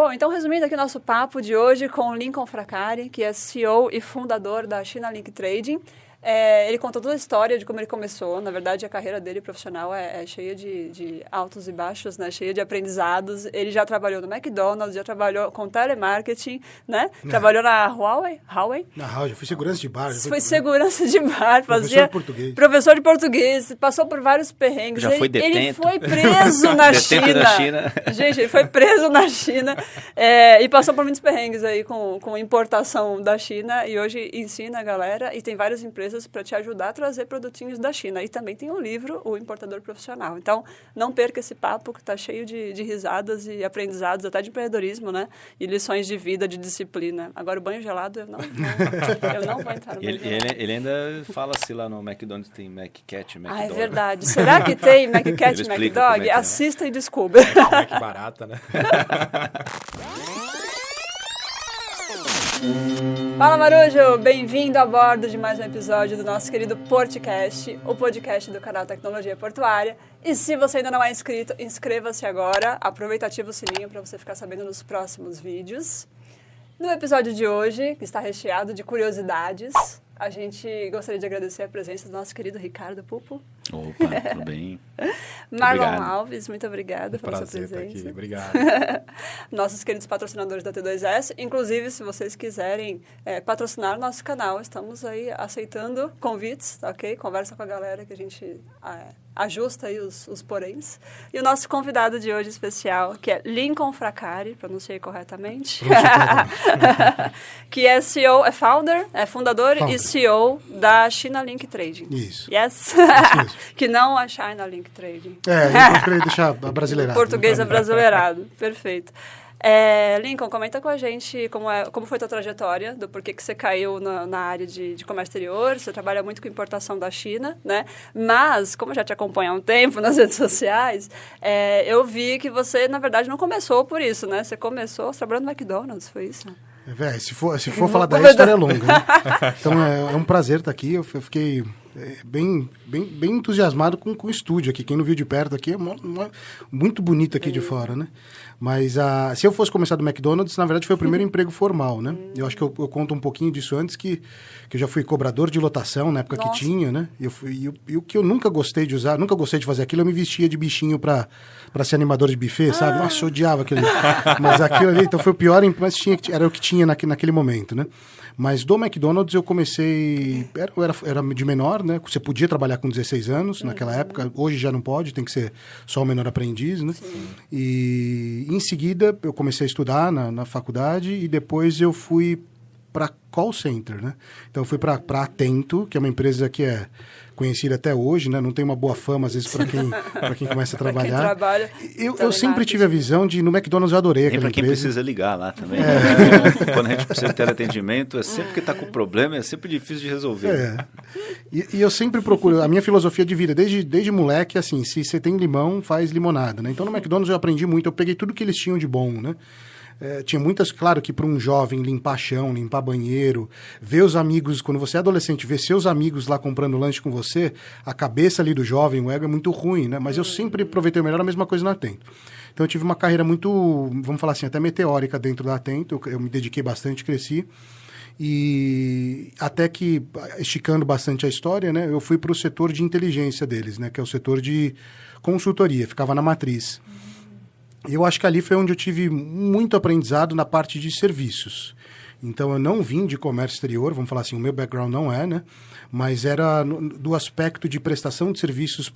Bom, então resumindo aqui nosso papo de hoje com o Lincoln Fracari, que é CEO e fundador da China Link Trading. Ele contou toda a história de como ele começou. Na verdade, a carreira dele profissional é cheia de altos e baixos, né? Cheia de aprendizados. Ele já trabalhou no McDonald's, já trabalhou com telemarketing, né? Trabalhou na Huawei. Na Huawei, fui segurança de bar. Foi segurança de bar. Professor de português. Professor de português. Passou por vários perrengues. Já foi detento. Ele foi preso na China. Gente, ele foi preso na China e passou por muitos perrengues aí com importação da China. E hoje ensina a galera e tem várias empresas para te ajudar a trazer produtinhos da China. E também tem um livro, O Importador Profissional. Então, não perca esse papo que está cheio de risadas e aprendizados, até de empreendedorismo, né? E lições de vida, de disciplina. Agora, o banho gelado, eu não vou entrar no banho gelado. Ele ainda fala se lá no McDonald's tem McCat, McDog. Ah, é verdade. Será que tem McCat, McDog? Assista e descubra. Que barata, né? Fala, Marujo! Bem-vindo a bordo de mais um episódio do nosso querido Portcast, o podcast do canal Tecnologia Portuária. E se você ainda não é inscrito, inscreva-se agora, aproveita e ativa o sininho para você ficar sabendo nos próximos vídeos. No episódio de hoje, que está recheado de curiosidades, a gente gostaria de agradecer a presença do nosso querido Ricardo Pupo. Opa, tudo bem? Marlon Alves, muito obrigada pela sua presença. Prazer estar aqui, obrigado. Nossos queridos patrocinadores da T2S. Inclusive, se vocês quiserem patrocinar o nosso canal, estamos aí aceitando convites, tá ok? Conversa com a galera que a gente ajusta aí os poréns. E o nosso convidado de hoje especial, que é Lincoln Fracari, pronunciei corretamente, que é CEO, é fundador e CEO da China Link Trading. Isso. Yes? Que não a China Link Trading. Eu queria deixar abrasileirado. Português abrasileirado, perfeito. Lincoln, comenta com a gente como foi a tua trajetória, do porquê que você caiu na área de comércio exterior. Você trabalha muito com importação da China, né? Mas, como eu já te acompanho há um tempo nas redes sociais, eu vi que você, na verdade, não começou por isso, né? Você começou trabalhando no McDonald's, foi isso? Se for falar daí, a história é longa, né? Então, é um prazer estar aqui. Eu fiquei bem entusiasmado com o estúdio aqui. Quem não viu de perto aqui, é muito bonito aqui de fora, né? Mas se eu fosse começar do McDonald's, na verdade foi o primeiro emprego formal, né? Eu acho que eu conto um pouquinho disso antes, que eu já fui cobrador de lotação na época que tinha, né? E o que eu nunca gostei de usar, nunca gostei de fazer aquilo, eu me vestia de bichinho pra ser animador de buffet, sabe? Nossa, eu odiava aquilo ali. Mas aquilo ali, então foi o pior, mas era o que tinha naquele momento, né? Mas do McDonald's eu comecei... Era de menor, né? Você podia trabalhar com 16 anos naquela época. Hoje já não pode, tem que ser só o menor aprendiz, né? Sim. E em seguida eu comecei a estudar na faculdade e depois eu fui para call center, né? Então eu fui para Atento, que é uma empresa que é conhecida até hoje, né? Não tem uma boa fama, às vezes, para quem começa a trabalhar. Eu sempre tive a visão de... No McDonald's eu adorei aquela empresa. Para quem precisa ligar lá também. Quando a gente precisa de teleatendimento, é sempre que está com problema, é sempre difícil de resolver. E eu sempre procuro... A minha filosofia de vida, desde moleque, assim, se você tem limão, faz limonada, né? Então no McDonald's eu aprendi muito, eu peguei tudo que eles tinham de bom, né? Tinha muitas, claro que para um jovem limpar chão, limpar banheiro, ver os amigos, quando você é adolescente, ver seus amigos lá comprando lanche com você, a cabeça ali do jovem, o ego é muito ruim, né? Mas eu sempre aproveitei o melhor, a mesma coisa na Atento. Então eu tive uma carreira muito, vamos falar assim, até meteórica dentro da Atento, eu me dediquei bastante, cresci. E até que, esticando bastante a história, né, eu fui para o setor de inteligência deles, né, que é o setor de consultoria, ficava na matriz. Eu acho que ali foi onde eu tive muito aprendizado na parte de serviços. Então, eu não vim de comércio exterior, vamos falar assim, o meu background não é, né? Mas era do aspecto de prestação de serviços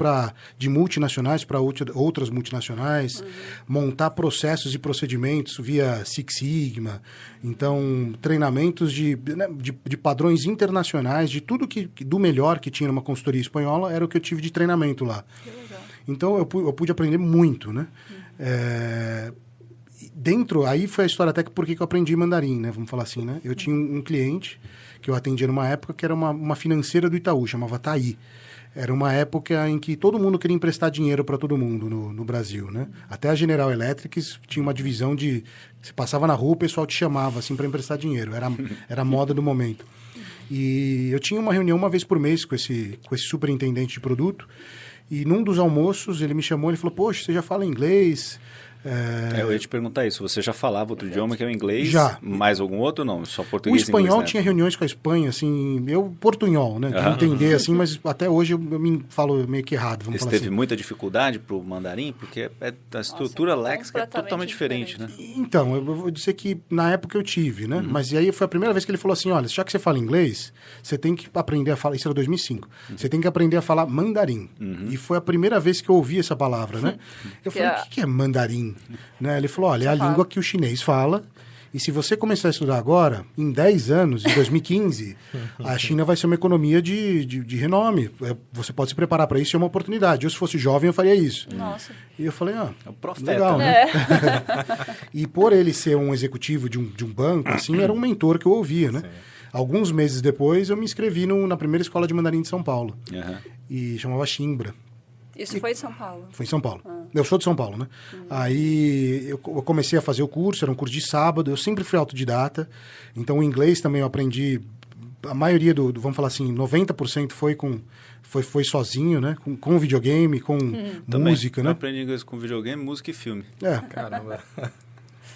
de multinacionais para outras multinacionais, montar processos e procedimentos via Six Sigma, então, treinamentos de padrões internacionais, de tudo do melhor que tinha numa consultoria espanhola, era o que eu tive de treinamento lá. Que legal. Então, eu pude aprender muito, né? Aí foi a história até que por que eu aprendi mandarim, né? Vamos falar assim, né? Eu tinha um cliente que eu atendia numa época que era uma financeira do Itaú, chamava TAI. Era uma época em que todo mundo queria emprestar dinheiro para todo mundo no Brasil, né? Até a General Electric tinha uma divisão de... Você passava na rua, o pessoal te chamava, assim, para emprestar dinheiro. Era a moda do momento. E eu tinha uma reunião uma vez por mês com esse superintendente de produto. E num dos almoços, ele me chamou, ele falou, poxa, você já fala inglês... Eu ia te perguntar isso. Você já falava outro idioma que é o inglês? Já. Mais algum outro ou não? Só português O espanhol e inglês, né? tinha reuniões com a Espanha, assim, eu portunhol, né? De entender, assim, mas até hoje eu me falo meio que errado, vamos Você falar teve assim. muita dificuldade pro mandarim? Porque a estrutura léxica é totalmente diferente, né? Então, eu vou dizer que na época eu tive, né? Mas e aí foi a primeira vez que ele falou assim, olha, já que você fala inglês, você tem que aprender a falar, isso era 2005, você tem que aprender a falar mandarim. E foi a primeira vez que eu ouvi essa palavra, né? Eu falei, o que é mandarim? Né? Ele falou, olha, é a língua que o chinês fala, e se você começar a estudar agora, em 10 anos, em 2015, a China vai ser uma economia de renome. Você pode se preparar para isso, é uma oportunidade. Eu, se fosse jovem, eu faria isso. Nossa. E eu falei, É o profeta, legal, né? né? E por ele ser um executivo de um banco, assim, era um mentor que eu ouvia, né? Sim. Alguns meses depois, eu me inscrevi na primeira escola de mandarim de São Paulo. Aham. E chamava Chimbra. Isso foi em São Paulo. Foi em São Paulo. Eu sou de São Paulo, né? Aí eu comecei a fazer o curso, era um curso de sábado, eu sempre fui autodidata. Então o inglês também eu aprendi, a maioria vamos falar assim, 90% foi sozinho, né? Com videogame, com música, Eu né? aprendi inglês com videogame, música e filme. Caramba.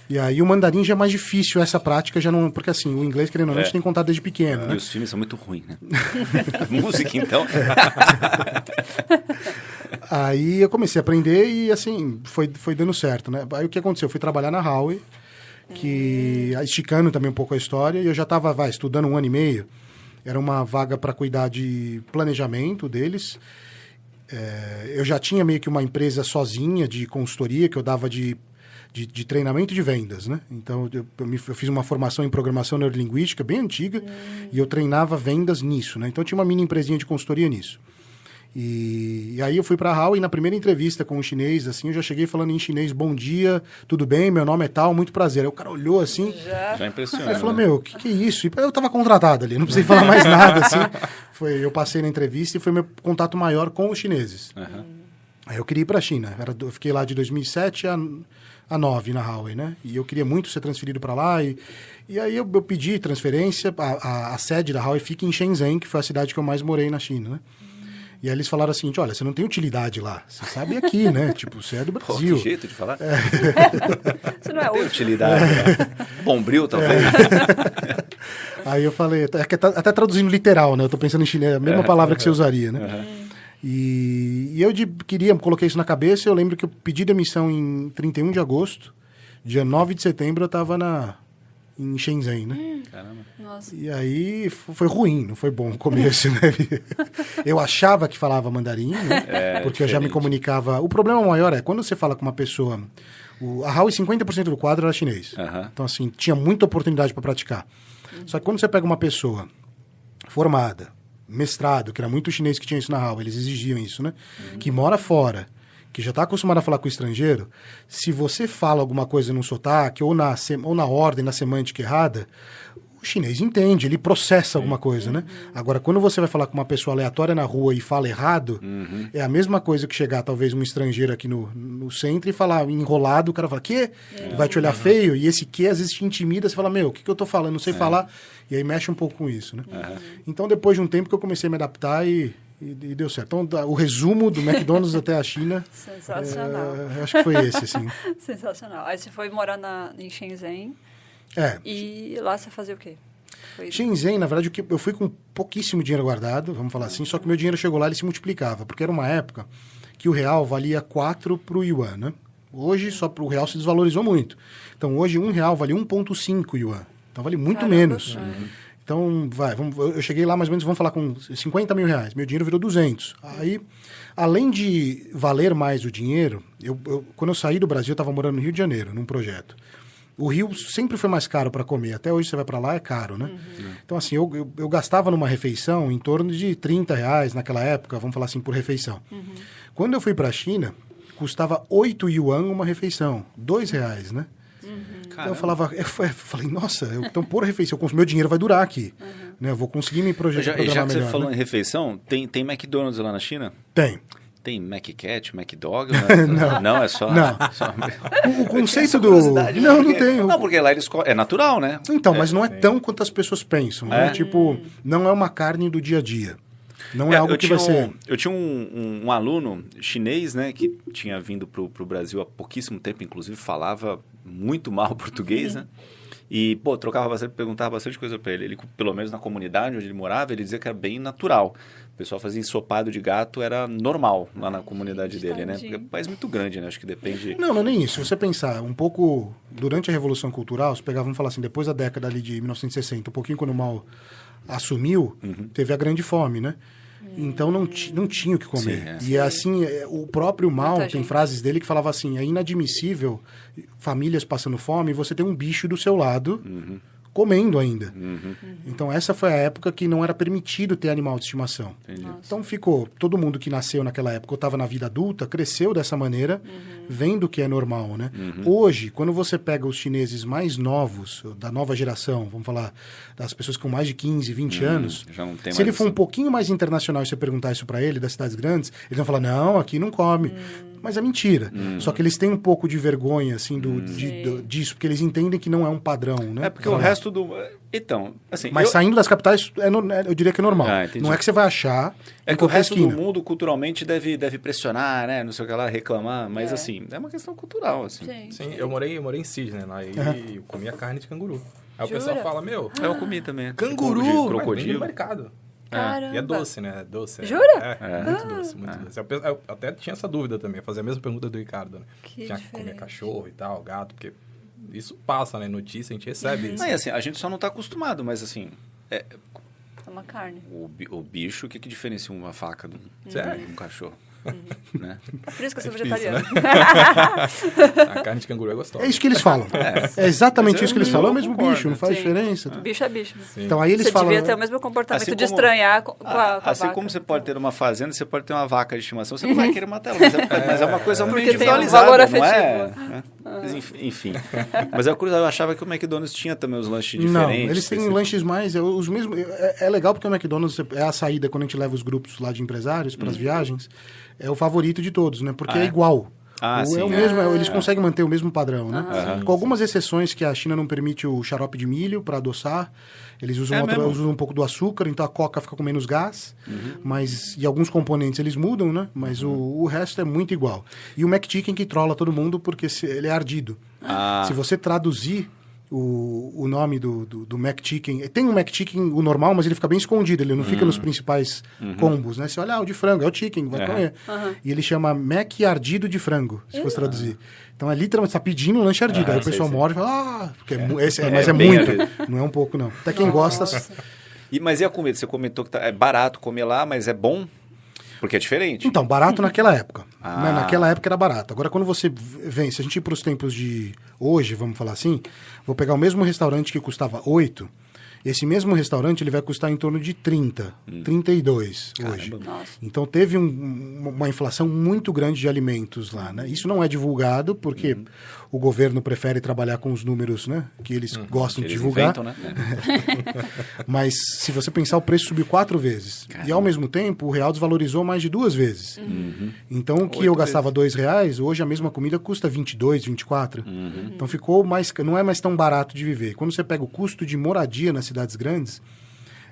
E aí o mandarim já é mais difícil, essa prática já não... Porque assim, o inglês, querendo ou não, a gente tem contato desde pequeno, E né? os filmes são muito ruins, né? Música, então. Aí eu comecei a aprender e assim, foi dando certo, né? Aí o que aconteceu? Eu fui trabalhar na Huawei, esticando também um pouco a história, e eu já estava estudando 1 ano e meio. Era uma vaga para cuidar de planejamento deles. Eu já tinha meio que uma empresa sozinha de consultoria que eu dava de treinamento de vendas, né? Então, eu fiz uma formação em programação neurolinguística bem antiga e eu treinava vendas nisso, né? Então, eu tinha uma mini empresinha de consultoria nisso. E aí eu fui para a Huawei e na primeira entrevista com o chinês, assim, eu já cheguei falando em chinês, bom dia, tudo bem, meu nome é tal, muito prazer. Aí o cara olhou assim, Já impressiona. ele falou, né? meu, o que é isso? E eu estava contratado ali, não precisei falar mais nada, assim. Eu passei na entrevista e foi meu contato maior com os chineses. Aí eu queria ir para a China, eu fiquei lá de 2007 a 2009 na Huawei, né? E eu queria muito ser transferido para lá e aí eu pedi transferência, a sede da Huawei fica em Shenzhen, que foi a cidade que eu mais morei na China, né? E aí eles falaram assim, olha, você não tem utilidade lá, você sabe aqui, né? Tipo, você é do Pô, Brasil. que jeito de falar. Isso não é Tem útil. utilidade. Né? Bombril, talvez. Aí eu falei, até traduzindo literal, né? Eu tô pensando em chinês, a mesma palavra que você usaria, né? E eu coloquei isso na cabeça, eu lembro que eu pedi demissão em 31 de agosto, dia 9 de setembro eu estava em Shenzhen, né? Caramba. Nossa. E aí foi ruim, não foi bom o começo, né? Eu achava que falava mandarim, né? Porque eu já me diferente. comunicava. O problema maior é quando você fala com uma pessoa... A Huawei, 50% do quadro era chinês. Então, assim, tinha muita oportunidade para praticar. Só que quando você pega uma pessoa formada, mestrado, que era muito chinês que tinha isso na Huawei, eles exigiam isso, né? Que mora fora, que já está acostumado a falar com o estrangeiro, se você fala alguma coisa num sotaque, ou na ordem, na semântica errada, o chinês entende, ele processa alguma coisa, né? Agora, quando você vai falar com uma pessoa aleatória na rua e fala errado, é a mesma coisa que chegar, talvez, um estrangeiro aqui no centro e falar enrolado, o cara fala, quê? Vai te olhar feio, e esse quê, às vezes, te intimida, você fala, meu, o que eu tô falando? Não sei falar, e aí mexe um pouco com isso, né? Então, depois de um tempo que eu comecei a me adaptar e deu certo. Então, o resumo do McDonald's até a China, Sensacional. acho que foi esse, assim. Sensacional. Aí você foi morar em Shenzhen É, e lá você fazia o quê? Foi... Shenzhen, na verdade, eu fui com pouquíssimo dinheiro guardado, vamos falar assim, só que meu dinheiro chegou lá e ele se multiplicava, porque era uma época que o real valia 4 para o yuan, né? Hoje, só o real se desvalorizou muito. Então, hoje, R$1 vale 1,5 yuan. Então, vale muito menos. Então, eu cheguei lá mais ou menos, vamos falar com 50 mil reais. Meu dinheiro virou 200. Aí, além de valer mais o dinheiro, quando eu saí do Brasil, eu estava morando no Rio de Janeiro, num projeto. O Rio sempre foi mais caro para comer. Até hoje você vai para lá, é caro, né? Então, assim, eu gastava numa refeição em torno de R$30 naquela época, vamos falar assim, por refeição. Quando eu fui para a China, custava 8 yuan uma refeição, R$2, né? Então eu falei, nossa, então por refeição, meu dinheiro vai durar aqui. Né? Eu vou conseguir me programar melhor. Já que você falou né? em refeição, tem McDonald's lá na China? Tem. Tem McCat, McDog? Não, é só... Não. Só... O conceito do... curiosidade, Não, porque... não tem. Não, porque lá é natural, né? Então, mas não é tão quanto as pessoas pensam. Né? Tipo, não é uma carne do dia a dia. Não é algo que vai ser... Eu tinha um aluno chinês, né, que tinha vindo para o Brasil há pouquíssimo tempo, inclusive falava muito mal português, né? E, trocava bastante, perguntava bastante coisa para ele. Ele, pelo menos na comunidade onde ele morava, ele dizia que era bem natural. O pessoal fazia ensopado de gato, era normal lá na comunidade dele, né? Porque é um país muito grande, né? Acho que depende... Não é nem isso. Se você pensar um pouco, durante a Revolução Cultural, se pegar, vamos falar assim, depois da década ali de 1960, um pouquinho quando o Mao assumiu, teve a Grande Fome, né? Então não tinha o que comer. Sim, E assim, o próprio Mao tem frases dele que falava assim, é inadmissível famílias passando fome e você tem um bicho do seu lado comendo ainda. Então essa foi a época que não era permitido ter animal de estimação. Então ficou, todo mundo que nasceu naquela época ou estava na vida adulta, cresceu dessa maneira, vendo que é normal, né? Hoje, quando você pega os chineses mais novos, da nova geração, vamos falar das pessoas com mais de 15, 20 anos, já não tem se ele for um pouquinho mais internacional e você perguntar isso para ele, das cidades grandes, eles vão falar, não, aqui não come. Mas é mentira. Só que eles têm um pouco de vergonha, assim, disso, porque eles entendem que não é um padrão, né? É porque o resto do... Então, assim... Mas saindo das capitais, eu diria que é normal. Não é que você vai achar... É que o resto do mundo, culturalmente, deve pressionar, né? Não sei o que lá, reclamar. Mas, assim, é uma questão cultural, assim. Sim, eu morei em Sydney, lá, e eu comia carne de canguru. Aí o pessoal fala, eu comi também. Canguru! De crocodilo. No mercado. Caramba. E é doce, né? Doce. Jura? Muito doce, muito doce. Eu até tinha essa dúvida também, fazer a mesma pergunta do Ricardo, né? Tinha que comer cachorro e tal, gato, porque isso passa, né? Notícia, a gente recebe isso. Não, assim, a gente só não está acostumado, mas assim... É uma carne. O bicho, o que diferencia uma faca de um cachorro? Né? Por isso que eu sou vegetariano. Né? A carne de canguru é gostosa. É isso que eles falam. É exatamente isso que eles falam. É o mesmo concordo, bicho, não faz diferença. Bicho é bicho. Sim. Então aí eles você falam... devia ter o mesmo comportamento assim de estranhar com a assim vaca. como você pode ter uma fazenda, você pode ter uma vaca de estimação, você não vai querer matar ela, mas é uma coisa muito individualizada, valor não é? afetivo. Mas, enfim. Mas eu achava que o McDonald's tinha também os lanches diferentes. Não, eles têm lanches mais... os mesmos. É legal porque o McDonald's é a saída quando a gente leva os grupos lá de empresários para as viagens. É o favorito de todos, né? Porque é igual. Sim, é o mesmo, eles conseguem manter o mesmo padrão, né? Com algumas exceções que a China não permite o xarope de milho para adoçar. Eles usam um pouco do açúcar, então a coca fica com menos gás. Mas, e alguns componentes eles mudam, né? Mas o resto é muito igual. E o McChicken que trola todo mundo porque ele é ardido. Se você traduzir o nome do McChicken... Tem um McChicken, o normal, mas ele fica bem escondido. Ele não fica nos principais combos, né? Você olha, o de frango, é o chicken, vai comer. E ele chama Mac ardido de frango, se fosse traduzir. Então, é literalmente, você está pedindo um lanche ardido. Aí o pessoal morde e fala, porque mas é muito. Não é um pouco, não. Até quem gosta... Mas e a comida? Você comentou que é barato comer lá, mas é bom? Porque é diferente. Então, barato naquela época. Né? Naquela época era barato. Agora, quando você vem, se a gente ir para os tempos de hoje, vamos falar assim, vou pegar o mesmo restaurante que custava 8, esse mesmo restaurante ele vai custar em torno de 30, 32 hoje. Então, teve uma inflação muito grande de alimentos lá. Né? Isso não é divulgado, porque o governo prefere trabalhar com os números, né, que eles gostam de divulgar. Inventam, né? Mas, se você pensar, o preço subiu 4 vezes. Caramba. E, ao mesmo tempo, o real desvalorizou mais de 2 vezes. Então, o que eu gastava R$2, hoje a mesma comida custa 22, 24. Então, ficou mais... Não é mais tão barato de viver. Quando você pega o custo de moradia nas cidades grandes,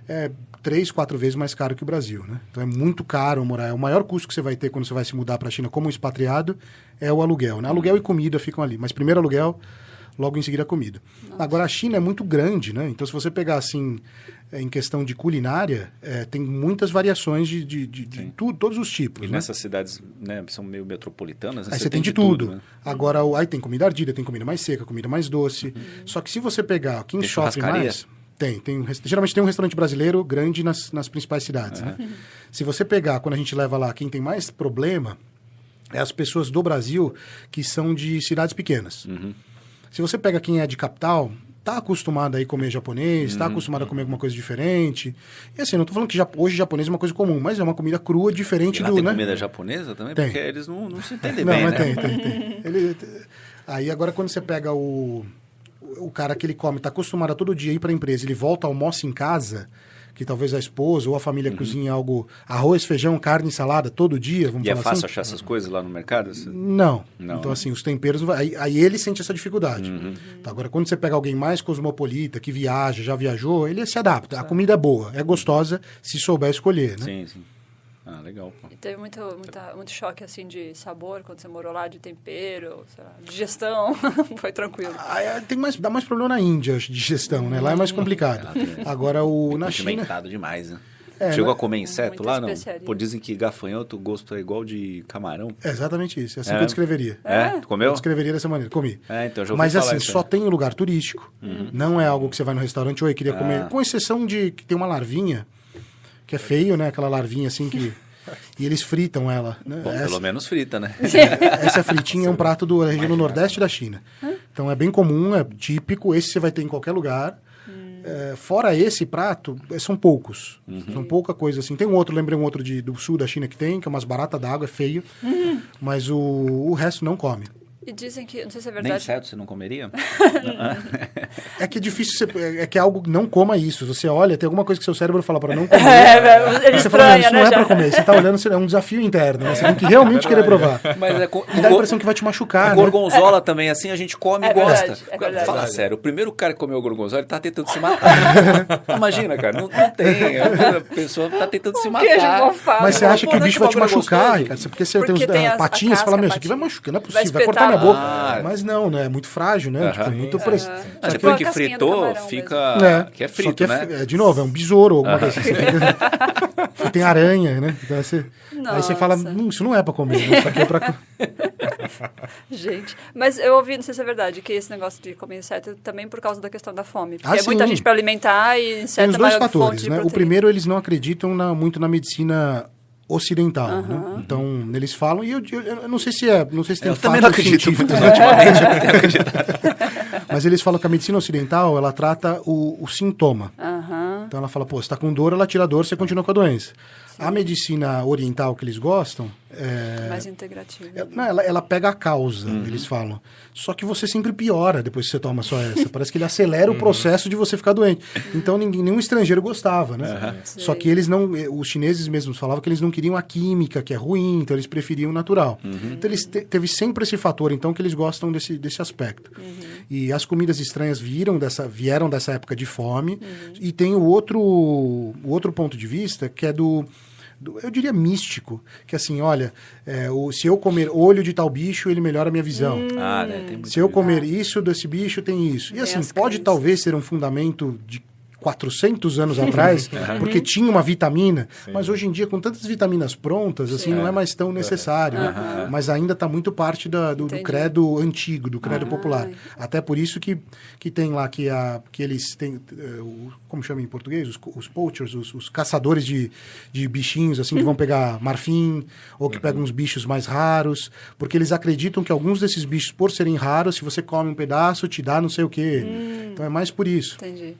é 3, 4 vezes mais caro que o Brasil, né? Então, é muito caro morar. O maior custo que você vai ter quando você vai se mudar para a China como um expatriado é o aluguel, né? Aluguel e comida ficam ali. Mas primeiro aluguel, logo em seguida a comida. Agora, a China é muito grande, né? Então, se você pegar, assim, em questão de culinária, tem muitas variações de todos os tipos. E né? nessas cidades, né, são meio metropolitanas, né? Aí você tem de tudo. Né? Agora, aí tem comida ardida, tem comida mais seca, comida mais doce. Só que se você pegar quem sofre mais... Geralmente tem um restaurante brasileiro grande nas principais cidades. Né? Se você pegar, quando a gente leva lá, quem tem mais problema é as pessoas do Brasil que são de cidades pequenas. Se você pega quem é de capital, tá acostumado a ir comer japonês, tá acostumado a comer alguma coisa diferente. E assim, não tô falando que hoje japonês é uma coisa comum, mas é uma comida crua diferente tem né? comida japonesa também? Tem. Porque eles não se entendem bem, mas né? Tem. Aí agora quando você pega o cara que ele come, tá acostumado a todo dia ir para a empresa, ele volta, almoça em casa, que talvez a esposa ou a família cozinha algo, arroz, feijão, carne, salada, todo dia, vamos E é falar fácil assim. achar essas coisas lá no mercado? Não. Não. Então, assim, os temperos... Aí ele sente essa dificuldade. Então, agora, quando você pega alguém mais cosmopolita, que viaja, já viajou, ele se adapta. A comida é boa, é gostosa, se souber escolher, né? Sim, sim. Ah, legal, pô. E teve muito choque, assim, de sabor quando você morou lá, de tempero, sei lá, digestão. Foi tranquilo. Dá mais problema na Índia, de digestão, né? Lá é mais complicado. Agora, na China... Pimentado demais, né? É, Chegou né? a comer inseto Muita lá, não? especiaria. Pô, dizem que gafanhoto, o gosto é igual de camarão. É exatamente isso. É assim que eu descreveria. É? Tu comeu? Eu descreveria dessa maneira. Comi. Então já ouvi Mas falar assim, isso, só né? tem em lugar turístico. Não é algo que você vai no restaurante, oi, queria comer. Com exceção de que tem uma larvinha, que é feio, né? Aquela larvinha assim que... E eles fritam ela. Né? Bom, pelo menos frita, né? Essa fritinha é um prato da região do Nordeste da China. Então é bem comum, é típico. Esse você vai ter em qualquer lugar. Fora esse prato, são poucos. São pouca coisa assim. Tem um outro, lembrei um outro do sul da China que tem, que é umas baratas d'água, é feio. Mas o resto não come. E dizem que, não sei se é Nem verdade... inseto você não comeria? É que é difícil, é que é algo, não coma isso. Você olha, tem alguma coisa que seu cérebro fala para não comer. Ele Você fala, não, estranha, isso né? não é já. para comer. Você tá olhando, é um desafio interno. Né? Você tem que realmente querer provar. Mas E dá a impressão que vai te machucar, né? gorgonzola também, assim, a gente come e gosta. verdade, é verdade. Fala sério, o primeiro cara que comeu gorgonzola, ele tá tentando se matar. Imagina, cara, não tem. A pessoa tá tentando se Queijo matar. mofado. Mas você acha Pô, que o não é bicho que vai te bagulho é machucar, gostoso? Ricardo? Porque você Porque tem tem as a patinhas, você fala, casca, meu, isso aqui vai patinha. machucar, não é Vai possível, vai cortar minha espetar. boca. Mas não, né? É muito frágil, né? Tipo, muito preço. Mas Tipo depois a que casquinha do fritou, camarão fica... Que é só frito, que né? de novo, é um besouro ou alguma coisa assim. Você tem aranha, né? Então, aí você fala, isso não é pra comer, né? Isso aqui é pra... Gente, mas eu ouvi, não sei se é verdade, que esse negócio de comer inseto também por causa da questão da fome. Porque é muita sim. gente para alimentar e Tem inseto os é dois maior fonte fatores, de né? O proteína. primeiro, eles não acreditam muito na medicina ocidental, né? Então, eles falam, e eu não sei se tem Eu também não fatos acredito científicos, muito, né? ultimamente eu tenho acreditado. Mas eles falam que a medicina ocidental, ela trata o sintoma. Então ela fala, pô, você tá com dor, ela tira a dor, você continua com a doença. A medicina oriental que eles gostam... Mais integrativa. Ela pega a causa, eles falam. Só que você sempre piora depois que você toma só essa. Parece que ele acelera o processo de você ficar doente. Então nenhum estrangeiro gostava, né? Só que eles não... Os chineses mesmos falavam que eles não queriam a química, que é ruim, então eles preferiam o natural. Então eles teve sempre esse fator, então, que eles gostam desse aspecto. E as comidas estranhas vieram dessa época de fome. E tem o outro ponto de vista, que é eu diria místico, que assim, olha, se eu comer olho de tal bicho, ele melhora a minha visão. Né? Tem muito Se eu comer isso desse bicho, tem isso. E assim, pode talvez ser um fundamento de 400 anos atrás, porque tinha uma vitamina, mas hoje em dia, com tantas vitaminas prontas, assim, não é mais tão necessário. Né? Mas ainda está muito parte do credo antigo, do credo popular. Até por isso que tem lá que eles têm, como chama em português? Os poachers, os caçadores de bichinhos, assim, que vão pegar marfim, ou que pegam uns bichos mais raros, porque eles acreditam que alguns desses bichos, por serem raros, se você come um pedaço, te dá não sei o quê. Então é mais por isso. Entendi.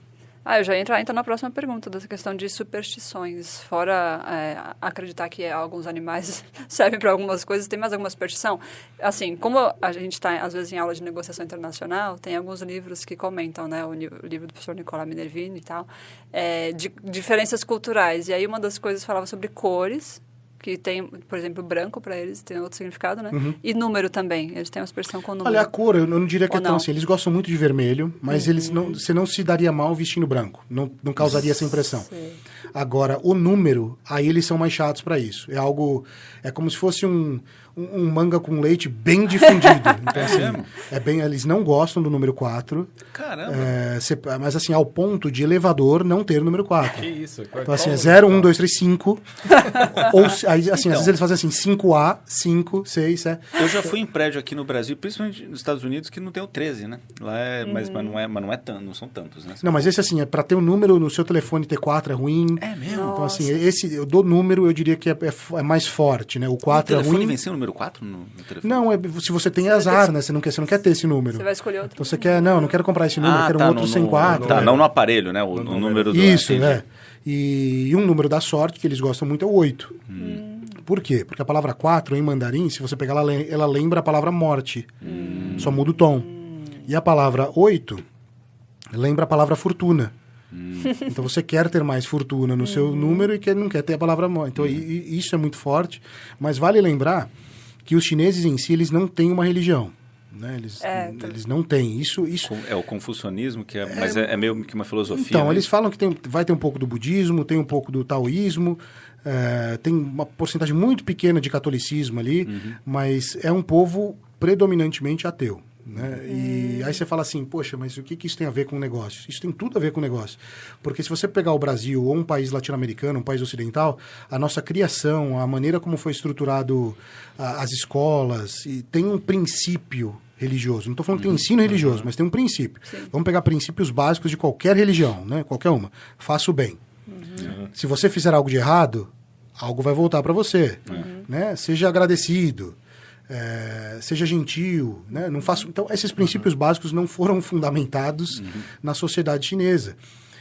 Eu já ia entrar então na próxima pergunta, dessa questão de superstições. Fora acreditar que alguns animais servem para algumas coisas, tem mais alguma superstição? Assim, como a gente está, às vezes, em aula de negociação internacional, tem alguns livros que comentam, né? O livro do professor Nicolas Minervini e tal, de diferenças culturais. E aí uma das coisas falava sobre cores, que tem, por exemplo, branco para eles tem outro significado, né? E número também, eles têm uma expressão com número. Olha, a cor, eu não diria que Ou é tão assim. Eles gostam muito de vermelho, mas você não se daria mal vestindo branco. Não causaria essa impressão. Sei. Agora, o número, aí eles são mais chatos para isso. É como se fosse um manga com leite bem difundido. Então, assim, eles não gostam do número 4. Caramba. Mas assim, ao ponto de elevador não ter o número 4. Que isso? Então, assim, é 0, 1, 2, 3, 5. Ou, aí, assim, às vezes eles fazem assim, 5A, 5, 6, Eu já fui em prédio aqui no Brasil, principalmente nos Estados Unidos, que não tem o 13, né? Lá mas não é tanto, não são tantos, né? Não, mas esse assim, para ter um número no seu telefone T4 é ruim. É mesmo? Então, assim, eu dou número, eu diria que é mais forte, né? O 4 é ruim. O telefone venceu o número 4 no telefone? Não, se você tem azar, né? Você não quer ter esse número. Você vai escolher outro. Então você quer, não quero comprar esse número, quero um outro sem 4. Tá, não no aparelho, né? O número do... Isso, né? E um número da sorte que eles gostam muito é o 8. Por quê? Porque a palavra 4 em mandarim, se você pegar ela lembra a palavra morte. Só muda o tom. E a palavra 8 lembra a palavra fortuna. Então você quer ter mais fortuna no seu número e não quer ter a palavra mãe. Então isso é muito forte, mas vale lembrar que os chineses em si, eles não têm uma religião. Né? Eles não têm. Isso... É o confucionismo, mas é meio que uma filosofia. Então, né? eles falam que vai ter um pouco do budismo, tem um pouco do taoísmo, tem uma porcentagem muito pequena de catolicismo ali, mas é um povo predominantemente ateu. Né? E aí você fala assim, poxa, mas o que isso tem a ver com negócio? Isso tem tudo a ver com negócio. Porque se você pegar o Brasil ou um país latino-americano, um país ocidental, a nossa criação, a maneira como foi estruturado as escolas, e tem um princípio religioso. Não estou falando que tem ensino religioso, mas tem um princípio. Sim. Vamos pegar princípios básicos de qualquer religião, né? Qualquer uma. Faça o bem. Se você fizer algo de errado, algo vai voltar para você. Né? Seja agradecido. Seja gentil, né? Não faça... Então, esses princípios básicos não foram fundamentados na sociedade chinesa.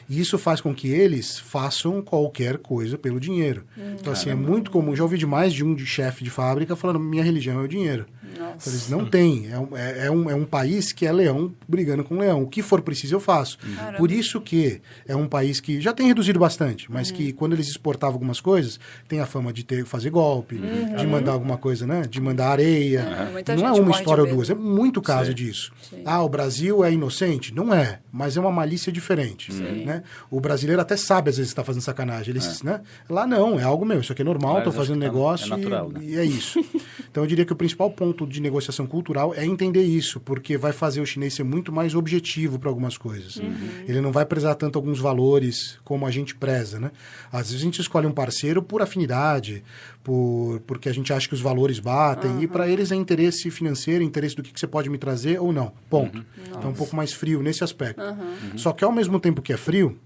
E isso faz com que eles façam qualquer coisa pelo dinheiro. Então, assim, é muito comum. Já ouvi de mais de um chefe de fábrica falando, minha religião é o dinheiro. Nossa. Eles não têm. É um país que é leão brigando com leão. O que for preciso, eu faço. Por isso que é um país que já tem reduzido bastante, mas que quando eles exportavam algumas coisas, tem a fama de fazer golpe, de mandar alguma coisa, né? De mandar areia. Não é uma história ou duas, é muito caso disso. Sim. O Brasil é inocente? Não é, mas é uma malícia diferente. Né? O brasileiro até sabe, às vezes, está fazendo sacanagem. Eles, né? Lá não, é algo meu. Isso aqui é normal, estou fazendo negócio natural, e é isso. Então, eu diria que o principal ponto de negociação cultural é entender isso, porque vai fazer o chinês ser muito mais objetivo para algumas coisas. Ele não vai prezar tanto alguns valores como a gente preza, né? Às vezes a gente escolhe um parceiro por afinidade, porque a gente acha que os valores batem, e para eles é interesse financeiro, interesse do que você pode me trazer ou não. Ponto. Então é um pouco mais frio nesse aspecto. Só que ao mesmo tempo que é frio,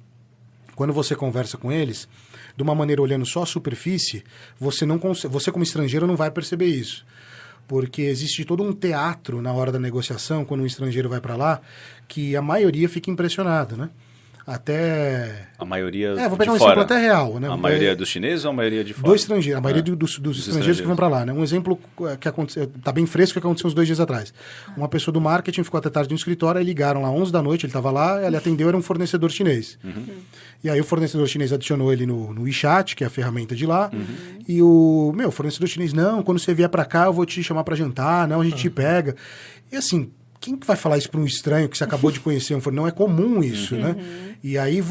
quando você conversa com eles, de uma maneira olhando só a superfície, você como estrangeiro não vai perceber isso. Porque existe todo um teatro na hora da negociação, quando um estrangeiro vai para lá, que a maioria fica impressionado, né? Até... A maioria vou pegar de um fora. exemplo até real, né? A maioria dos chineses ou a maioria de fora? Do estrangeiro, a maioria dos estrangeiros que vão para lá, né? Um exemplo que aconteceu, tá bem fresco, que aconteceu uns 2 dias atrás. Uma pessoa do marketing ficou até tarde no escritório, aí ligaram lá 11 da noite, ele estava lá, ele atendeu, era um fornecedor chinês. E aí o fornecedor chinês adicionou ele no WeChat, que é a ferramenta de lá, e o fornecedor chinês, não, quando você vier para cá eu vou te chamar para jantar, não, a gente te pega. E assim... Quem que vai falar isso para um estranho que você acabou de conhecer? Não é comum isso, né? E aí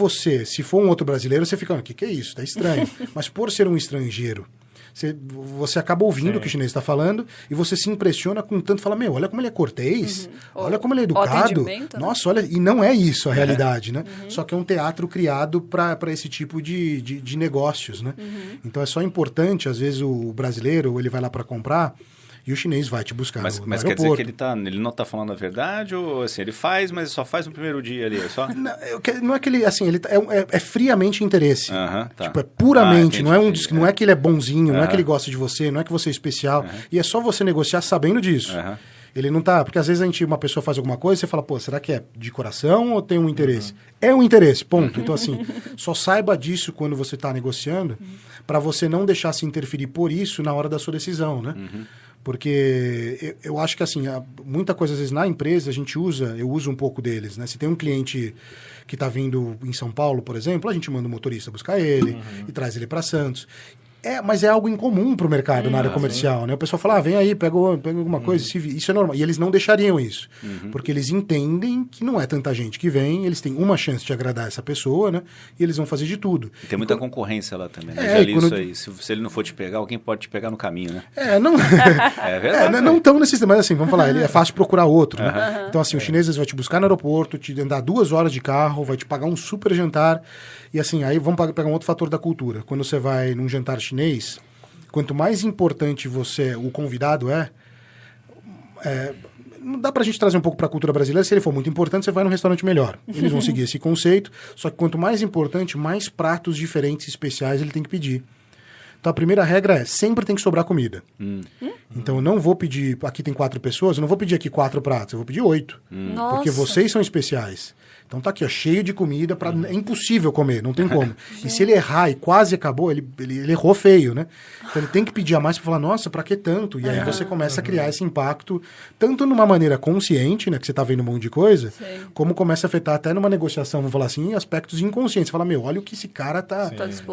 se for um outro brasileiro, você fica, o que é isso? Tá estranho. Mas por ser um estrangeiro, você acaba ouvindo o que o chinês está falando e você se impressiona com tanto, fala, olha como ele é cortês, olha como ele é educado. Nossa, olha, e não é isso a realidade, né? Só que é um teatro criado para esse tipo de negócios, né? Então é só importante, às vezes o brasileiro, ele vai lá para comprar, e o chinês vai te buscar mas no quer aeroporto. dizer que ele não está falando a verdade? Ou assim, ele faz, mas só faz no primeiro dia ali? Só... Não é que ele, assim, ele é friamente interesse. Tá. Tipo, é puramente, não é que ele é bonzinho, não é que ele gosta de você, não é que você é especial. E é só você negociar sabendo disso. Ele não tá... Porque às vezes uma pessoa faz alguma coisa e você fala, será que é de coração ou tem um interesse? É um interesse, ponto. Então, assim, só saiba disso quando você está negociando, para você não deixar se interferir por isso na hora da sua decisão, né? Porque eu acho que, assim, muita coisa, às vezes, na empresa, eu uso um pouco deles, né? Se tem um cliente que está vindo em São Paulo, por exemplo, a gente manda um motorista buscar ele e traz ele para Santos. Mas é algo incomum para o mercado na área comercial, né? O pessoal fala, vem aí, pega alguma coisa, isso é normal. E eles não deixariam isso, porque eles entendem que não é tanta gente que vem, eles têm uma chance de agradar essa pessoa, né? E eles vão fazer de tudo. E tem muita concorrência lá também, né? Já li isso aí. Se ele não for te pegar, alguém pode te pegar no caminho, né? Não... É verdade. Não tão nesse sistema, mas assim, vamos falar, ele é fácil procurar outro, né? Então, assim, o chinês vai te buscar no aeroporto, te andar 2 horas de carro, vai te pagar um super jantar. E assim, aí vamos pegar um outro fator da cultura. Quando você vai num jantar chinês, quanto mais importante o convidado não dá pra gente trazer um pouco pra cultura brasileira, se ele for muito importante, você vai num restaurante melhor. Eles vão seguir esse conceito, só que quanto mais importante, mais pratos diferentes e especiais ele tem que pedir. Então a primeira regra é, sempre tem que sobrar comida. Então eu não vou pedir, aqui tem 4 pessoas, eu não vou pedir aqui 4 pratos, eu vou pedir 8. Porque vocês são especiais. Então tá aqui, ó, cheio de comida, é impossível comer, não tem como. E se ele errar e quase acabou, ele errou feio, né? Então ele tem que pedir a mais para falar, nossa, pra que tanto? E aí você começa a criar esse impacto, tanto numa maneira consciente, né, que você tá vendo um monte de coisa, como começa a afetar até numa negociação, vamos falar assim, em aspectos inconscientes. Você fala, meu, olha o que esse cara tá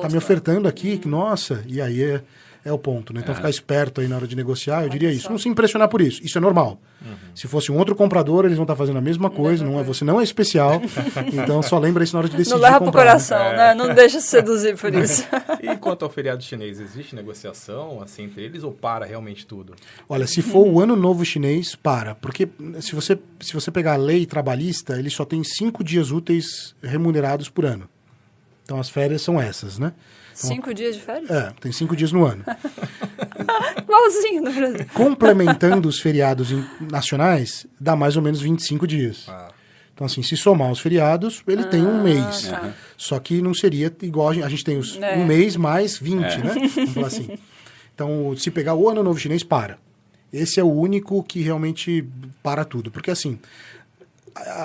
me ofertando aqui, nossa, e aí é o ponto, né? Então ficar esperto aí na hora de negociar, eu diria isso. Não se impressionar por isso, isso é normal. Se fosse um outro comprador, eles vão estar fazendo a mesma coisa, você não é especial, então só lembra isso na hora de decidir. Não leva pro coração, né? Não deixa se seduzir por isso. E quanto ao feriado chinês, existe negociação assim entre eles ou para realmente tudo? Olha, se for o Ano Novo Chinês, para. Porque se você pegar a lei trabalhista, ele só tem 5 dias úteis remunerados por ano. Então as férias são essas, né? 5 dias de férias? Tem 5 dias no ano. Igualzinho no Brasil. Complementando os feriados nacionais, dá mais ou menos 25 dias. Então, assim, se somar os feriados, ele tem um mês. Só que não seria igual a gente tem um mês mais 20, né? Vamos falar assim. Então, se pegar o Ano Novo Chinês, para. Esse é o único que realmente para tudo. Porque, assim,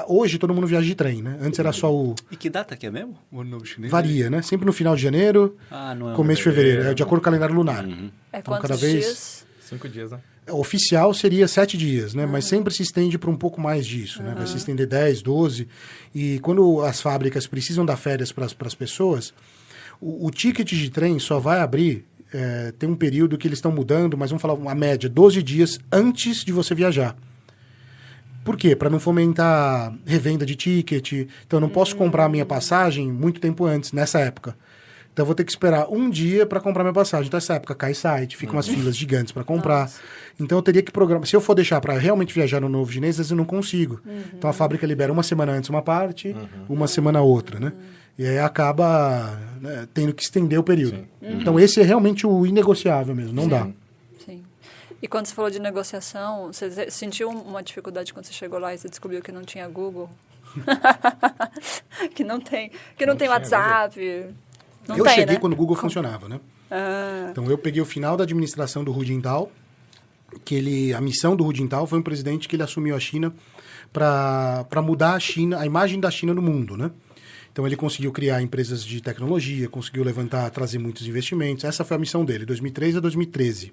hoje todo mundo viaja de trem, né? Antes era só o... E que data que é mesmo? O Ano Novo Chinês? Varia, né? Sempre no final de janeiro, começo de fevereiro. É de acordo com o calendário lunar. É então, quantos dias? 5 dias, né? Oficial seria 7 dias, né? Mas sempre se estende para um pouco mais disso, né? Vai se estender 10, 12. E quando as fábricas precisam dar férias para as pessoas, o ticket de trem só vai abrir, tem um período que eles estão mudando, mas vamos falar uma média, 12 dias antes de você viajar. Por quê? Para não fomentar revenda de ticket. Então, eu não posso comprar a minha passagem muito tempo antes, nessa época. Então, eu vou ter que esperar um dia para comprar minha passagem. Então, nessa época, cai site, fica umas filas gigantes para comprar. Nossa. Então, eu teria que programar. Se eu for deixar para realmente viajar no Novo Chinês, às vezes eu não consigo. Então, a fábrica libera uma semana antes uma parte, uma semana outra, né? E aí acaba tendo que estender o período. Então, esse é realmente o inegociável mesmo, não dá. Sim. E quando você falou de negociação, você sentiu uma dificuldade quando você chegou lá e você descobriu que não tinha Google? que não tem WhatsApp. Eu cheguei quando o Google funcionava, né? Então, eu peguei o final da administração do Hu Jintao, a missão do Hu Jintao foi um presidente que ele assumiu a China para mudar a imagem da China no mundo, né? Então, ele conseguiu criar empresas de tecnologia, conseguiu trazer muitos investimentos. Essa foi a missão dele, 2003 a 2013.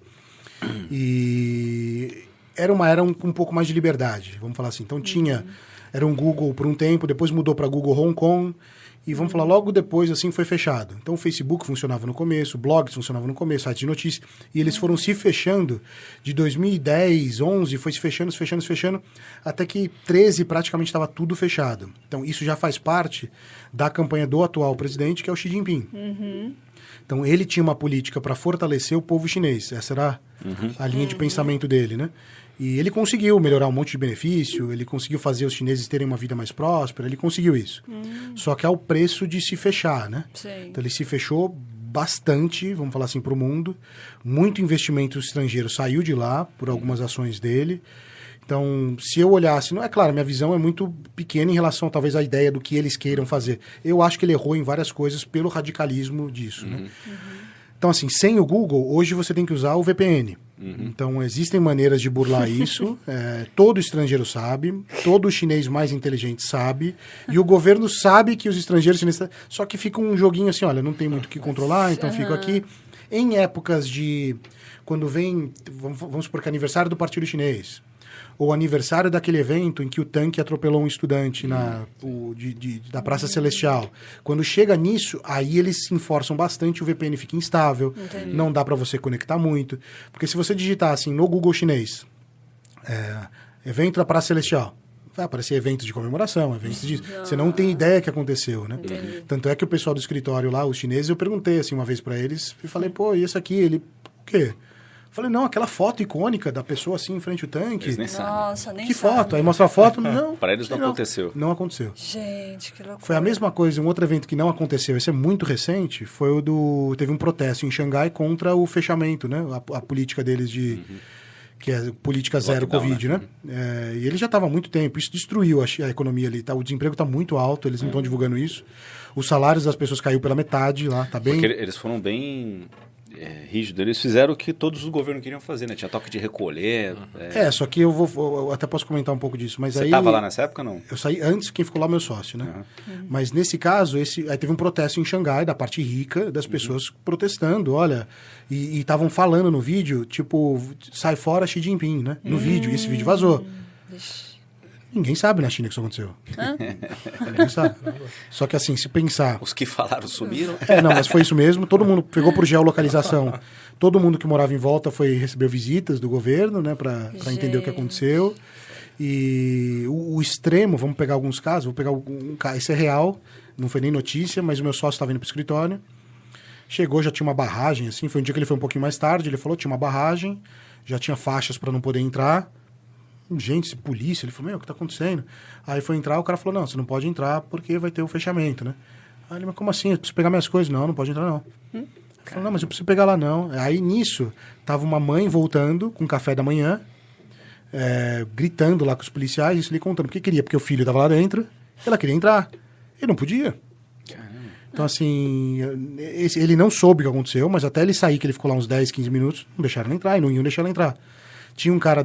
E era uma era com um pouco mais de liberdade, vamos falar assim. Então, era um Google por um tempo, depois mudou para Google Hong Kong. E vamos falar, logo depois, assim, foi fechado. Então, o Facebook funcionava no começo, blogs funcionavam no começo, sites de notícias. E eles foram se fechando de 2010, 11, foi se fechando, até que 13 praticamente estava tudo fechado. Então, isso já faz parte da campanha do atual presidente, que é o Xi Jinping. Então, ele tinha uma política para fortalecer o povo chinês. Essa era a linha de pensamento dele, né? E ele conseguiu melhorar um monte de benefício, ele conseguiu fazer os chineses terem uma vida mais próspera, ele conseguiu isso. Só que ao preço de se fechar, né? Sim. Então ele se fechou bastante, vamos falar assim, para o mundo. Muito investimento estrangeiro saiu de lá por algumas ações dele. Então, se eu olhasse... Não é claro, minha visão é muito pequena em relação, talvez, à ideia do que eles queiram fazer. Eu acho que ele errou em várias coisas pelo radicalismo disso, né? Então, assim, sem o Google, hoje você tem que usar o VPN. Então, existem maneiras de burlar isso. Todo estrangeiro sabe, todo chinês mais inteligente sabe, e o governo sabe que os estrangeiros chineses... Só que fica um joguinho assim, olha, não tem muito o que controlar, então fico aqui. Em épocas de... Quando vem, vamos supor que é aniversário do Partido Chinês, ou aniversário daquele evento em que o tanque atropelou um estudante da Praça Celestial. Quando chega nisso, aí eles se enforçam bastante, o VPN fica instável, não dá para você conectar muito. Porque se você digitar assim no Google chinês, evento da Praça Celestial, vai aparecer eventos de comemoração, eventos disso. Você não tem ideia que aconteceu, né? Tanto é que o pessoal do escritório lá, os chineses, eu perguntei assim uma vez para eles, e falei, pô, e isso aqui? Ele, o quê? Falei, não, aquela foto icônica da pessoa assim em frente ao tanque. Eles nem sabem. Nossa, nem que sabe. Foto? Aí mostra a foto, não. Para eles não aconteceu. Não aconteceu. Gente, que loucura. Foi a mesma coisa, um outro evento que não aconteceu, esse é muito recente, foi teve um protesto em Xangai contra o fechamento, né? A política deles que é política zero Covid, né? E ele já estava há muito tempo, isso destruiu a economia ali, tá? O desemprego está muito alto, eles não estão divulgando isso. Os salários das pessoas caiu pela metade lá, tá bem... Porque eles foram bem rígido. Eles fizeram o que todos os governos queriam fazer, né? Tinha toque de recolher. Só que eu até posso comentar um pouco disso. Mas Você estava lá nessa época, não? Eu saí antes, quem ficou lá meu sócio, né? Mas nesse caso, aí teve um protesto em Xangai, da parte rica, das pessoas protestando, olha, e estavam falando no vídeo, tipo, sai fora Xi Jinping, né? No vídeo, e esse vídeo vazou. Ninguém sabe na China que isso aconteceu. Ninguém sabe. Só que assim, se pensar... Os que falaram sumiram. Não, mas foi isso mesmo. Todo mundo pegou por geolocalização. Todo mundo que morava em volta recebeu visitas do governo, né? Para entender o que aconteceu. E o extremo, vamos pegar alguns casos. Vou pegar um caso, esse é real. Não foi nem notícia, mas o meu sócio estava indo para o escritório. Chegou, já tinha uma barragem, assim. Foi um dia que ele foi um pouquinho mais tarde. Ele falou, tinha uma barragem. Já tinha faixas para não poder entrar. Gente, polícia, ele falou, o que tá acontecendo? Aí foi entrar, o cara falou, não, você não pode entrar porque vai ter o fechamento, né? Aí ele, mas como assim? Eu preciso pegar minhas coisas? Não pode entrar, não. Ele falou, não, mas eu preciso pegar lá, não. Aí, nisso, tava uma mãe voltando com café da manhã, gritando lá com os policiais, isso ele contando, porque queria, porque o filho tava lá dentro, ela queria entrar. Ele não podia. Então, assim, ele não soube o que aconteceu, mas até ele sair, que ele ficou lá uns 10, 15 minutos, não deixaram ela entrar, e não iam deixar ela entrar. Tinha um cara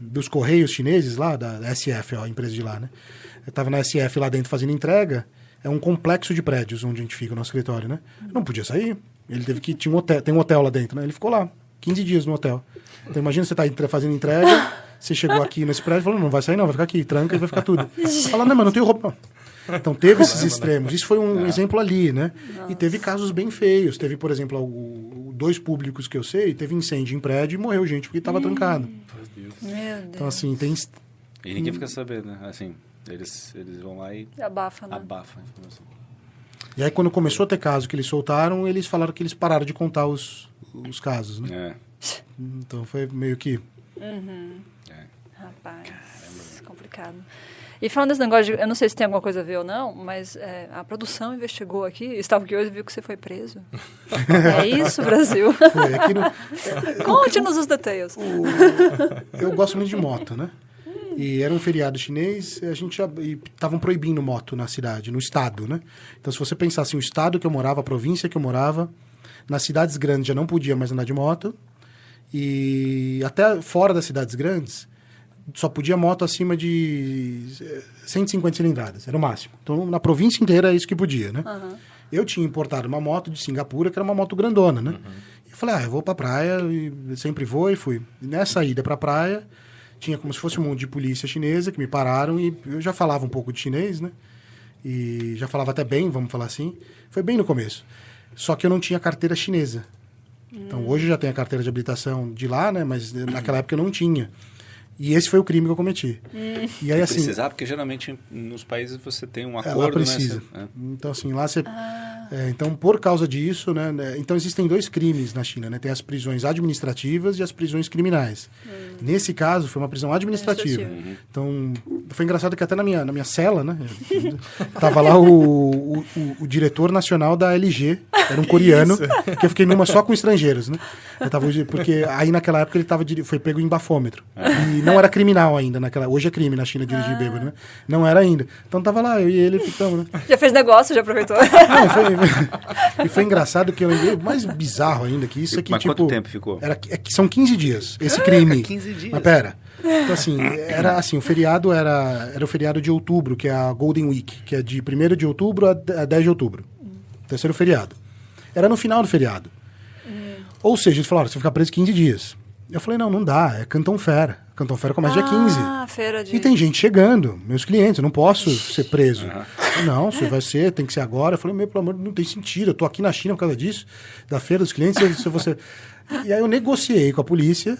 dos Correios chineses lá, da SF, a empresa de lá, né? Eu tava na SF lá dentro fazendo entrega. É um complexo de prédios onde a gente fica, o nosso escritório, né? Não podia sair. Ele teve que... tem um hotel lá dentro, né? Ele ficou lá, 15 dias no hotel. Então imagina você tá fazendo entrega, você chegou aqui nesse prédio e falou, não vai sair não, vai ficar aqui, tranca e vai ficar tudo. Fala, não, mas não tenho roupa, não. Então teve esses extremos. Isso foi um exemplo ali, né? Nossa. E teve casos bem feios. Teve, por exemplo, 2 públicos que eu sei, teve incêndio em prédio e morreu gente porque estava trancado. Meu Deus. Então, assim, tem... E ninguém fica sabendo, né? Assim, eles vão lá e... Abafa, né? Abafa a informação. E aí, quando começou a ter caso que eles soltaram, eles falaram que eles pararam de contar os casos, né? Então, foi meio que... Rapaz, complicado. E falando desse negócio, eu não sei se tem alguma coisa a ver ou não, mas a produção investigou aqui, estava aqui hoje e viu que você foi preso. É isso, Brasil? Foi, aqui no... Conte-nos os detalhes. Eu gosto muito de moto, né? E era um feriado chinês, estavam proibindo moto na cidade, no estado, né? Então, se você pensar assim, o estado que eu morava, a província que eu morava, nas cidades grandes já não podia mais andar de moto, e até fora das cidades grandes, só podia moto acima de 150 cilindradas, era o máximo. Então, na província inteira é isso que podia, né? Eu tinha importado uma moto de Singapura, que era uma moto grandona, né? E eu falei, eu vou pra praia, e sempre vou, e fui. E nessa ida pra praia, tinha como se fosse um monte de polícia chinesa que me pararam, e eu já falava um pouco de chinês, né? E já falava até bem, vamos falar assim. Foi bem no começo. Só que eu não tinha carteira chinesa. Então, hoje eu já tenho a carteira de habilitação de lá, né? Mas naquela época eu não tinha. E esse foi o crime que eu cometi. E aí, assim, precisar, porque geralmente nos países você tem um acordo, lá precisa. Né? Então, assim, lá você... então, por causa disso, né? Então, existem 2 crimes na China, né? Tem as prisões administrativas e as prisões criminais. Nesse caso, foi uma prisão administrativa. Então, foi engraçado que até na minha cela, né? Tava lá o diretor nacional da LG, era um coreano, que eu fiquei numa só com estrangeiros, né? Porque aí, naquela época, ele foi pego em bafômetro. E não era criminal ainda naquela... Hoje é crime na China dirigir bêbado, né? Não era ainda. Então tava lá, eu e ele ficamos, né? Já fez negócio, já aproveitou. E foi engraçado que eu lembrei, mais bizarro ainda que isso aqui, mas tipo... quanto tempo ficou? São 15 dias, esse crime. 15 dias? Mas pera. Então, assim, o feriado era o feriado de outubro, que é a Golden Week, que é de 1º de outubro a 10 de outubro. Terceiro feriado. Era no final do feriado. Ou seja, eles falaram, você vai ficar preso 15 dias. Eu falei, não dá, é Canton Fair. Canton Fair começa dia 15. Feira de... E tem gente chegando, meus clientes, eu não posso ser preso. Não, você vai ser, tem que ser agora. Eu falei, pelo amor, não tem sentido, eu tô aqui na China por causa disso, da feira dos clientes, se você... E aí eu negociei com a polícia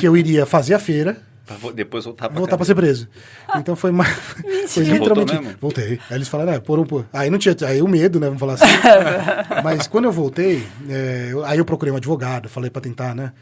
que eu iria fazer a feira, Pra depois voltar pra ser preso. Então foi mais... Foi literalmente... Voltei. Aí eles falaram, Aí não tinha... Aí o medo, né? Vamos falar assim. Mas quando eu voltei, aí eu procurei um advogado, falei pra tentar, né?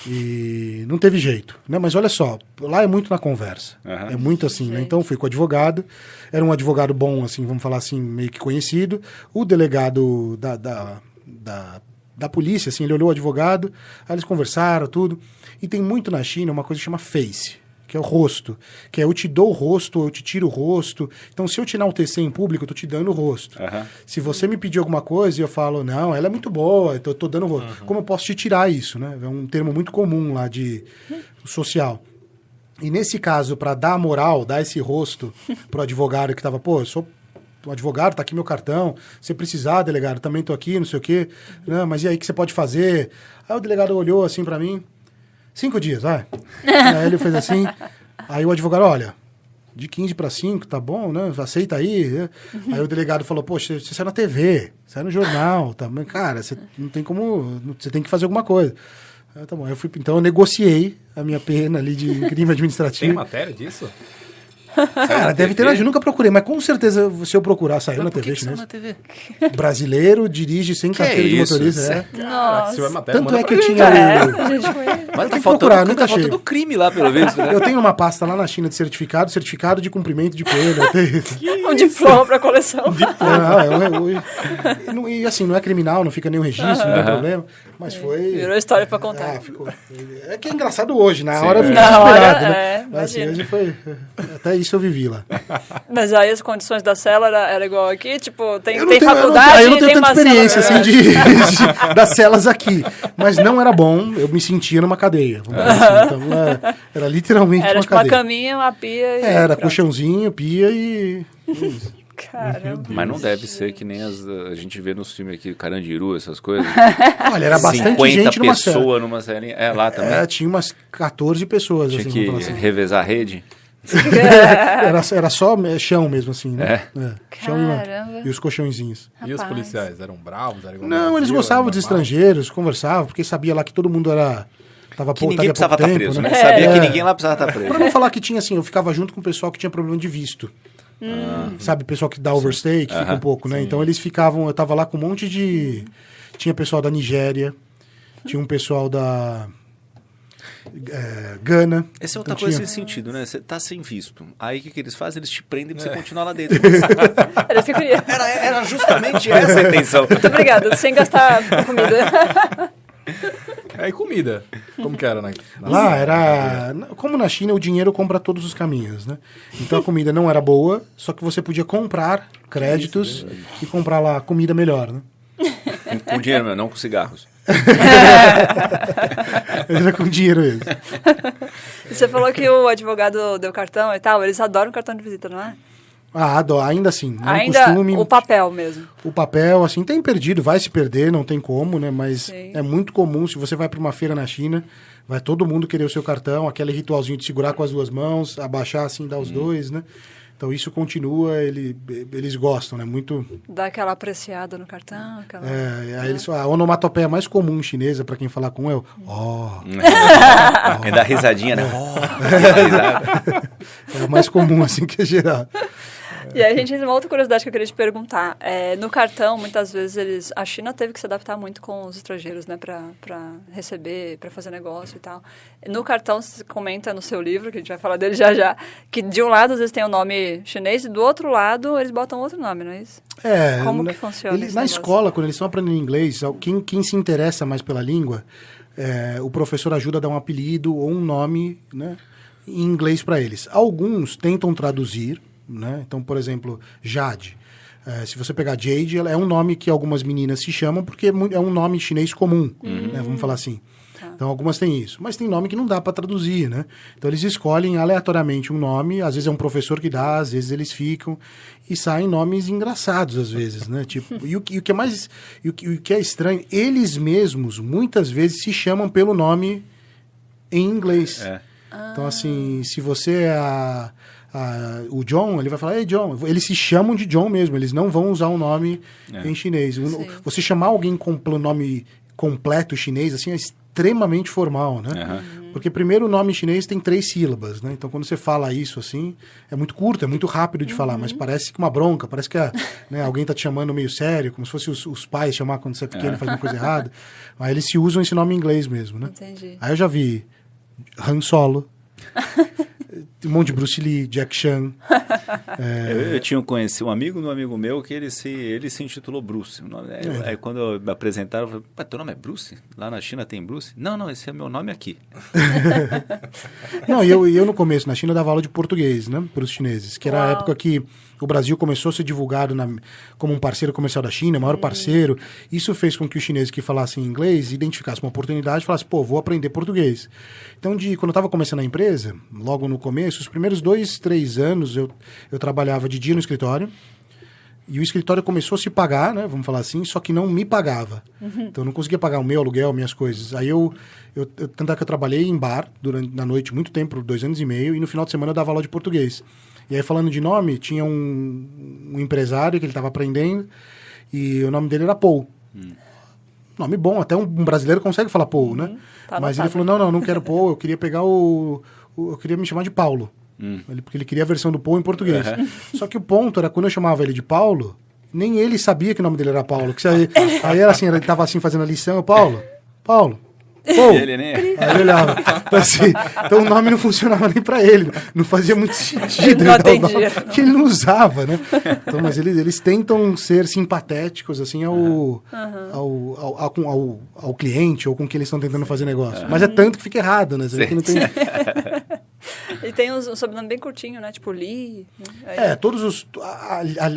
E não teve jeito, né? Mas olha só, lá é muito na conversa. É muito assim, né? Então fui com o advogado. Era um advogado bom, assim, vamos falar assim, meio que conhecido. O delegado da polícia, assim, ele olhou o advogado, aí eles conversaram, tudo. E tem muito na China uma coisa que chama FACE, que é o rosto. Que é eu te dou o rosto, ou eu te tiro o rosto. Então, se eu te enaltecer em público, eu tô te dando o rosto. Se você me pedir alguma coisa e eu falo, não, ela é muito boa, então eu tô dando o rosto. Como eu posso te tirar isso, né? É um termo muito comum lá de social. E nesse caso, para dar a moral, dar esse rosto pro advogado que tava, pô, eu sou o advogado, tá aqui meu cartão, se precisar, delegado, também tô aqui, não sei o quê. Não, mas e aí, o que você pode fazer? Aí o delegado olhou assim para mim, 5 dias, vai. Aí ele fez assim, aí o advogado, olha, de 15 para 5, tá bom, né? Aceita aí. Aí o delegado falou, poxa, você sai na TV, sai no jornal, tá? Mas, cara, você não tem como, você tem que fazer alguma coisa. Tá bom, então eu negociei a minha pena ali de crime administrativo. Tem matéria disso? Cara, deve ter, eu nunca procurei, mas com certeza se eu procurar, saiu na TV chinesa. Brasileiro dirige sem carteira de motorista. Nossa. Tanto é que eu tinha... Mas tá faltando muita foto do crime lá, pelo visto, né? Eu tenho uma pasta lá na China de certificado de cumprimento de pena. Um diploma pra coleção. E assim, não é criminal, não fica nenhum registro, não tem problema. Mas foi... Virou história pra contar. É que é engraçado hoje, na hora eu fiquei desesperado, né? Mas assim, hoje foi... Até isso eu vivi lá. Mas aí as condições da cela era igual aqui? Tipo, tem faculdade, eu não tenho tem tanta experiência assim, das celas aqui. Mas não era bom, eu me sentia numa cadeia. Vamos dizer assim. Então, era literalmente uma tipo cadeia. Uma caminha, uma pia. Era colchãozinho, pia e... Caramba. Mas não deve ser que nem a gente vê nos filmes aqui, Carandiru, essas coisas. Olha, era bastante gente numa cela. 50 pessoas numa cela. Lá também. Tinha umas 14 pessoas. Tinha assim, que assim. revezar a rede. Era só chão mesmo, assim, né? Chão e os colchõezinhos. E os policiais? Eram bravos? Não, eles gostavam dos estrangeiros, conversavam, porque sabia lá que todo mundo tava que ninguém precisava estar preso, né? Sabia que ninguém lá precisava estar preso. Pra não falar que tinha, assim, eu ficava junto com o pessoal que tinha problema de visto. Sabe, o pessoal que dá overstay, que fica um pouco, né? Sim. Então eles ficavam, eu tava lá com um monte de... Tinha pessoal da Nigéria, tinha um pessoal da... Gana. Essa é outra coisa nesse sentido, né? Você tá sem visto. Aí o que eles fazem? Eles te prendem pra você continuar lá dentro. Era isso que eu queria. Era justamente essa a intenção. Muito obrigada, sem gastar com comida. E comida? Como que era? Lá era... Como na China, o dinheiro compra todos os caminhos, né? Então a comida não era boa, só que você podia comprar créditos e comprar lá comida melhor, né? Com dinheiro, não com cigarros. Era com dinheiro mesmo. Você falou que o advogado deu cartão e tal, eles adoram cartão de visita, não é? Ainda assim. Ainda costume, o papel mesmo. O papel, assim, tem perdido, vai se perder, não tem como, né? Mas é muito comum, se você vai para uma feira na China, vai todo mundo querer o seu cartão, aquele ritualzinho de segurar com as duas mãos, abaixar assim, dar os dois, né? Então isso continua, eles gostam, né? Muito... Dá aquela apreciada no cartão. Aí eles falam, a onomatopeia mais comum chinesa, para quem falar com é o É da risadinha, né? É o mais comum, assim, que é geral. E aí a gente tem uma outra curiosidade que eu queria te perguntar. No cartão, muitas vezes, a China teve que se adaptar muito com os estrangeiros, né? Para receber, para fazer negócio e tal. No cartão, você comenta no seu livro, que a gente vai falar dele já, que de um lado, às vezes, tem o nome chinês e do outro lado, eles botam outro nome, não é isso? Como que funciona isso? Na escola, quando eles estão aprendendo inglês, quem se interessa mais pela língua, o professor ajuda a dar um apelido ou um nome, né, em inglês para eles. Alguns tentam traduzir, né? Então, por exemplo, Jade. Se você pegar Jade, ela é um nome que algumas meninas se chamam porque é um nome chinês comum, né? Vamos falar assim. Então, algumas têm isso. Mas tem nome que não dá para traduzir, né? Então, eles escolhem aleatoriamente um nome. Às vezes é um professor que dá, às vezes eles ficam. E saem nomes engraçados, às vezes, né? Tipo, e o que é mais... o que é estranho, eles mesmos, muitas vezes, se chamam pelo nome em inglês. Então, assim, se você é o John, ele vai falar, ei, John. Eles se chamam de John mesmo, eles não vão usar um nome em chinês. Você chamar alguém pelo nome completo chinês, assim, é extremamente formal, né? Porque primeiro o nome chinês tem 3 sílabas, né? Então quando você fala isso, assim, é muito curto, é muito rápido de falar, mas parece que uma bronca, parece que alguém tá te chamando meio sério, como se fosse os pais chamar quando você é pequeno e faz uma coisa errada. Aí eles se usam esse nome em inglês mesmo, né? Entendi. Aí eu já vi Han Solo. um monte de Bruce Lee, Jack Chan. Eu tinha conhecido um amigo do amigo meu que ele se intitulou Bruce. Aí quando me apresentaram, eu falei, teu nome é Bruce? Lá na China tem Bruce? Não, esse é meu nome aqui. Não, e eu no começo, na China, dava aula de português, né, para os chineses, que era a época que o Brasil começou a ser divulgado como um parceiro comercial da China, maior parceiro. Isso fez com que os chineses que falassem inglês identificassem uma oportunidade e falassem, vou aprender português. Então, quando eu estava começando a empresa, logo no começo, os primeiros 2, 3 anos, eu trabalhava de dia no escritório, e o escritório começou a se pagar, né, vamos falar assim, só que não me pagava. Então, eu não conseguia pagar o meu aluguel, minhas coisas. Aí tanto é que eu trabalhei em bar na noite muito tempo, 2 anos e meio, e no final de semana eu dava aula de português. E aí, falando de nome, tinha um empresário que ele estava aprendendo, e o nome dele era Paul. Nome bom, até um brasileiro consegue falar Paul, né? Mas ele falou, não quero Paul, eu queria pegar eu queria me chamar de Paulo. Porque ele queria a versão do Paul em português. Só que o ponto era, quando eu chamava ele de Paulo, nem ele sabia que o nome dele era Paulo. Aí era assim, ele estava assim fazendo a lição, Paulo. Pô, ele nem... Aí ele olhava. Então o nome não funcionava nem pra ele. Não fazia muito sentido. Ele não atendia. Que ele não usava, né? Então, mas eles tentam ser simpatéticos, assim, ao cliente ou com quem eles estão tentando fazer negócio. Mas é tanto que fica errado, né? Você não tem... E tem um sobrenome bem curtinho, né? Tipo Li. Né? Todos os...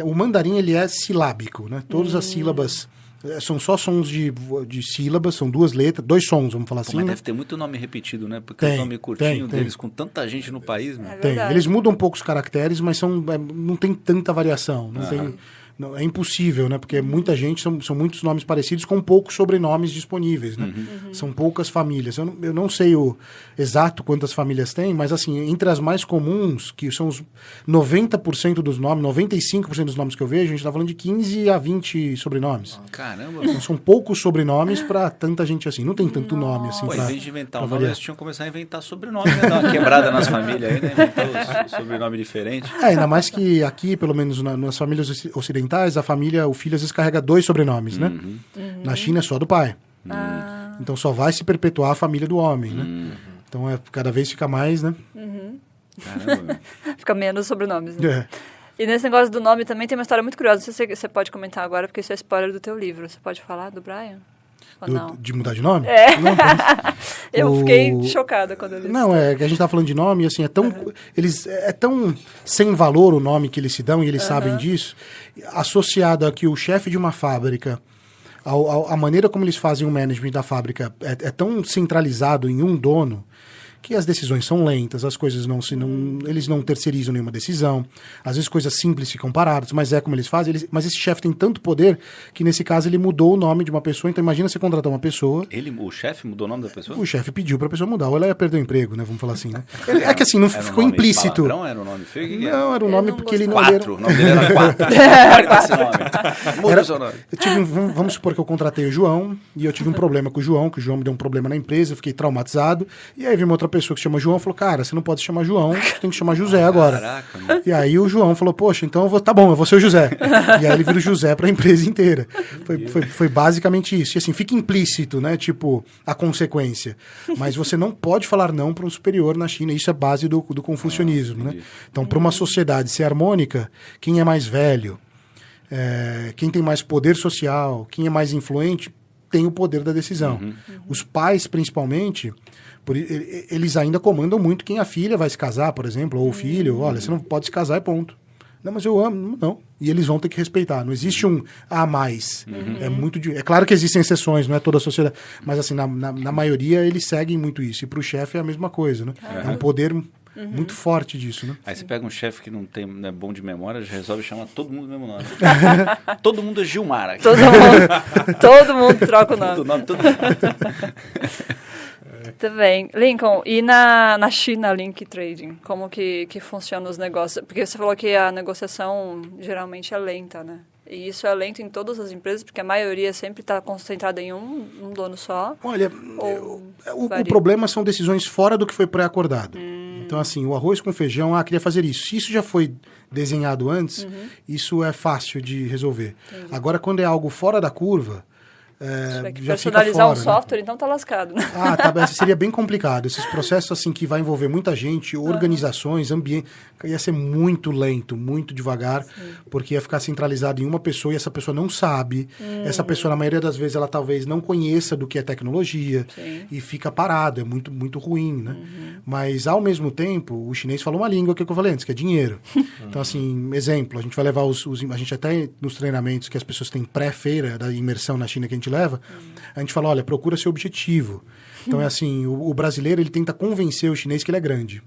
o mandarim, ele é silábico, né? Todas as sílabas... São só sons de sílabas, são 2 letras, 2 sons, vamos falar assim. Mas né? deve ter muito nome repetido, né? Porque o nome curtinho deles, com tanta gente no país... Né? Tem. Eles mudam um pouco os caracteres, mas não tem tanta variação. É impossível, né? Porque muita gente, são muitos nomes parecidos com poucos sobrenomes disponíveis, né? São poucas famílias. Eu não sei o exato quantas famílias tem, mas assim, entre as mais comuns, que são os 90% dos nomes, 95% dos nomes que eu vejo, a gente está falando de 15 a 20 sobrenomes. Caramba! Então, são poucos sobrenomes para tanta gente assim. Não tem tanto nome assim. Em vez de inventar um nome, eles tinham que começar a inventar sobrenome, né? Dar uma quebrada nas famílias aí, né? Inventar sobrenome diferente. Ainda mais que aqui, pelo menos nas famílias ocidentais, o filho às vezes carrega 2 sobrenomes, né? Na China é só do pai. Então só vai se perpetuar a família do homem, né? Então cada vez fica mais, né? Caramba. Fica menos sobrenomes, né? E nesse negócio do nome também tem uma história muito curiosa. Não sei se você pode comentar agora, porque isso é spoiler do teu livro. Você pode falar do Brian? De mudar de nome? Não, eu fiquei chocada quando eu li. Não, que a gente tá falando de nome, assim, é tão sem valor o nome que eles se dão, e eles sabem disso, associado a que o chefe de uma fábrica, a maneira como eles fazem o management da fábrica é tão centralizado em um dono, que as decisões são lentas, as coisas eles não terceirizam nenhuma decisão, às vezes coisas simples ficam paradas, mas é como eles fazem, mas esse chefe tem tanto poder que nesse caso ele mudou o nome de uma pessoa. Então imagina você contratar uma pessoa... O chefe mudou o nome da pessoa? O chefe pediu pra pessoa mudar, ou ela ia perder o emprego, né, vamos falar assim, né? É que assim, não ficou implícito. Era um nome feio? Não, era um nome porque ele não... 4, o nome dele era 4. Esse nome. Muda o seu nome. Vamos supor que eu contratei o João, e eu tive um problema com o João, que o João me deu um problema na empresa, eu fiquei traumatizado, e aí veio uma outra pessoa que se chama João, falou, cara, você não pode se chamar João, você tem que chamar José agora. Caraca, mano. E aí o João falou, poxa, então tá bom, eu vou ser o José. E aí ele vira o José pra empresa inteira. Foi basicamente isso. E assim, fica implícito, né, tipo, a consequência. Mas você não pode falar não para um superior na China, isso é base do confucionismo, né? Então, para uma sociedade ser harmônica, quem é mais velho, quem tem mais poder social, quem é mais influente, tem o poder da decisão. Os pais, principalmente... eles ainda comandam muito quem a filha vai se casar, por exemplo, ou o filho. Olha, você não pode se casar e ponto. Não, mas eu amo. Não. E eles vão ter que respeitar. Não existe um a mais. É claro que existem exceções, não é toda a sociedade. Mas assim, na maioria eles seguem muito isso. E para o chefe é a mesma coisa, né? É um poder muito forte disso, né? Aí você pega um chefe que não é bom de memória, já resolve chamar todo mundo do mesmo nome. Todo mundo é Gilmar aqui. Todo mundo troca o nome. Todo mundo. Muito bem. Lincoln, e na China, Link Trading, como que funciona os negócios? Porque você falou que a negociação geralmente é lenta, né? E isso é lento em todas as empresas, porque a maioria sempre está concentrada em um dono só? Olha, o problema são decisões fora do que foi pré-acordado. Então, assim, o arroz com feijão, queria fazer isso. Se isso já foi desenhado antes, isso é fácil de resolver. Entendi. Agora, quando é algo fora da curva... Se tiver que já personalizar fica fora, um software, então tá lascado, né? Seria bem complicado. Esses processos assim que vai envolver muita gente, organizações, ambiente, ia ser muito lento, muito devagar, porque ia ficar centralizado em uma pessoa e essa pessoa não sabe. Essa pessoa, na maioria das vezes, ela talvez não conheça do que é tecnologia e fica parado, é muito, muito ruim, né? Mas, ao mesmo tempo, o chinês fala uma língua que eu falei antes, que é dinheiro. Então, assim, exemplo, a gente vai levar a gente até nos treinamentos que as pessoas têm pré-feira da imersão na China que a gente leva, a gente fala, olha, procura seu objetivo. Então, é assim, o brasileiro, ele tenta convencer o chinês que ele é grande.